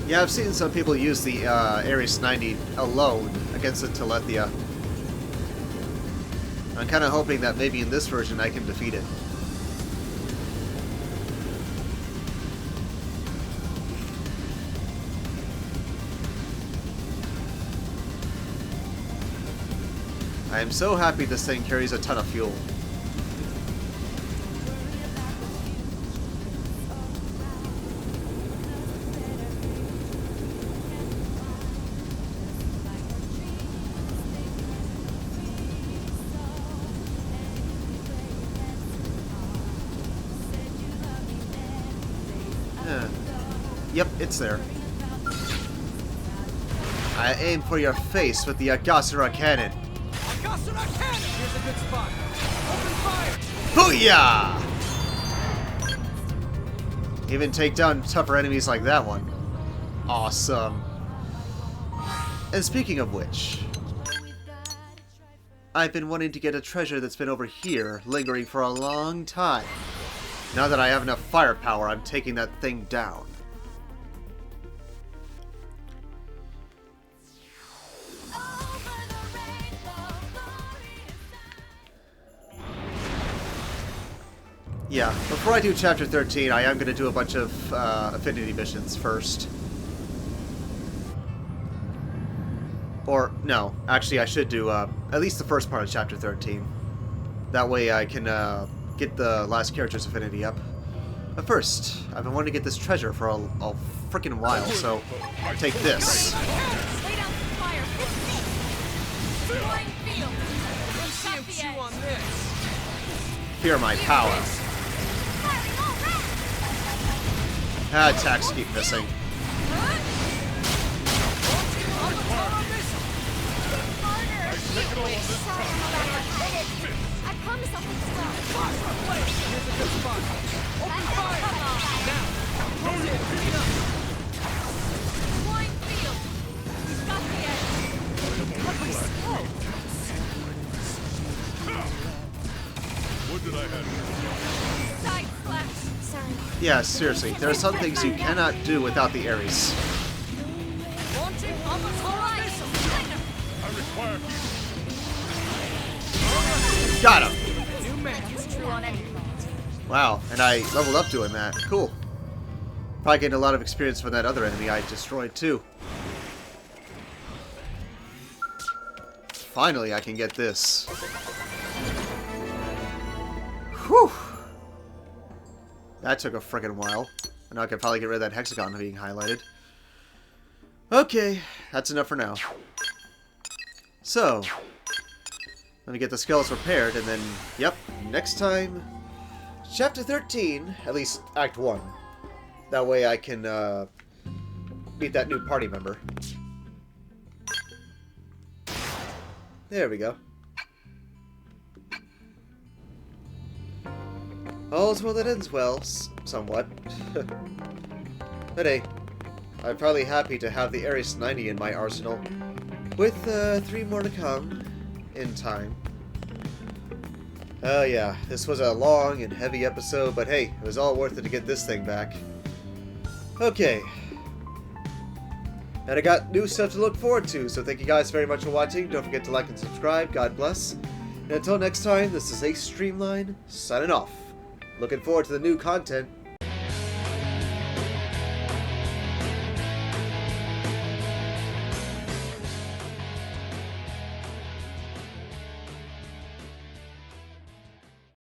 Yeah, I've seen some people use the Ares 90 alone against the Telethia. I'm kind of hoping that maybe in this version I can defeat it. I am so happy this thing carries a ton of fuel. Yep, it's there. I aim for your face with the Agasura Cannon. Agasura Cannon! Here's a good spot. Open fire! Booyah! Even take down tougher enemies like that one. Awesome. And speaking of which, I've been wanting to get a treasure that's been over here, lingering for a long time. Now that I have enough firepower, I'm taking that thing down. Yeah, before I do Chapter 13, I am going to do a bunch of Affinity missions first. Or, no, actually I should do at least the first part of Chapter 13. That way I can get the last character's Affinity up. But first, I've been wanting to get this treasure for a frickin' while, so take this. Lay down some fire for me. Flying field. Let's see him chew on this. Fear my power. Attacks keep missing. I promise I'll fix it up. Here's a good spot. Open fire! Now! Close in! Clean up! Flying field. We've got the edge. But we're slow. What did I have? Side slash. Sorry. Yeah, seriously, there are some things you cannot do without the Ares. Launching Amatara missile! I require Got him! New man. It's true on any front. Wow, and I leveled up doing that. Cool. Probably gained a lot of experience from that other enemy I destroyed too. Finally, I can get this. Whew! That took a frickin' while. And now I can probably get rid of that hexagon being highlighted. Okay, that's enough for now. So, let me get the skulls repaired, and then, yep, next time, Chapter 13, at least Act 1. That way I can, meet that new party member. There we go. All's well that ends well, somewhat. But hey, I'm probably happy to have the Ares 90 in my arsenal, with 3 more to come in time. Oh yeah, this was a long and heavy episode, but hey, it was all worth it to get this thing back. Okay. And I got new stuff to look forward to, so thank you guys very much for watching. Don't forget to like and subscribe. God bless. And until next time, this is Ace Streamline, signing off. Looking forward to the new content.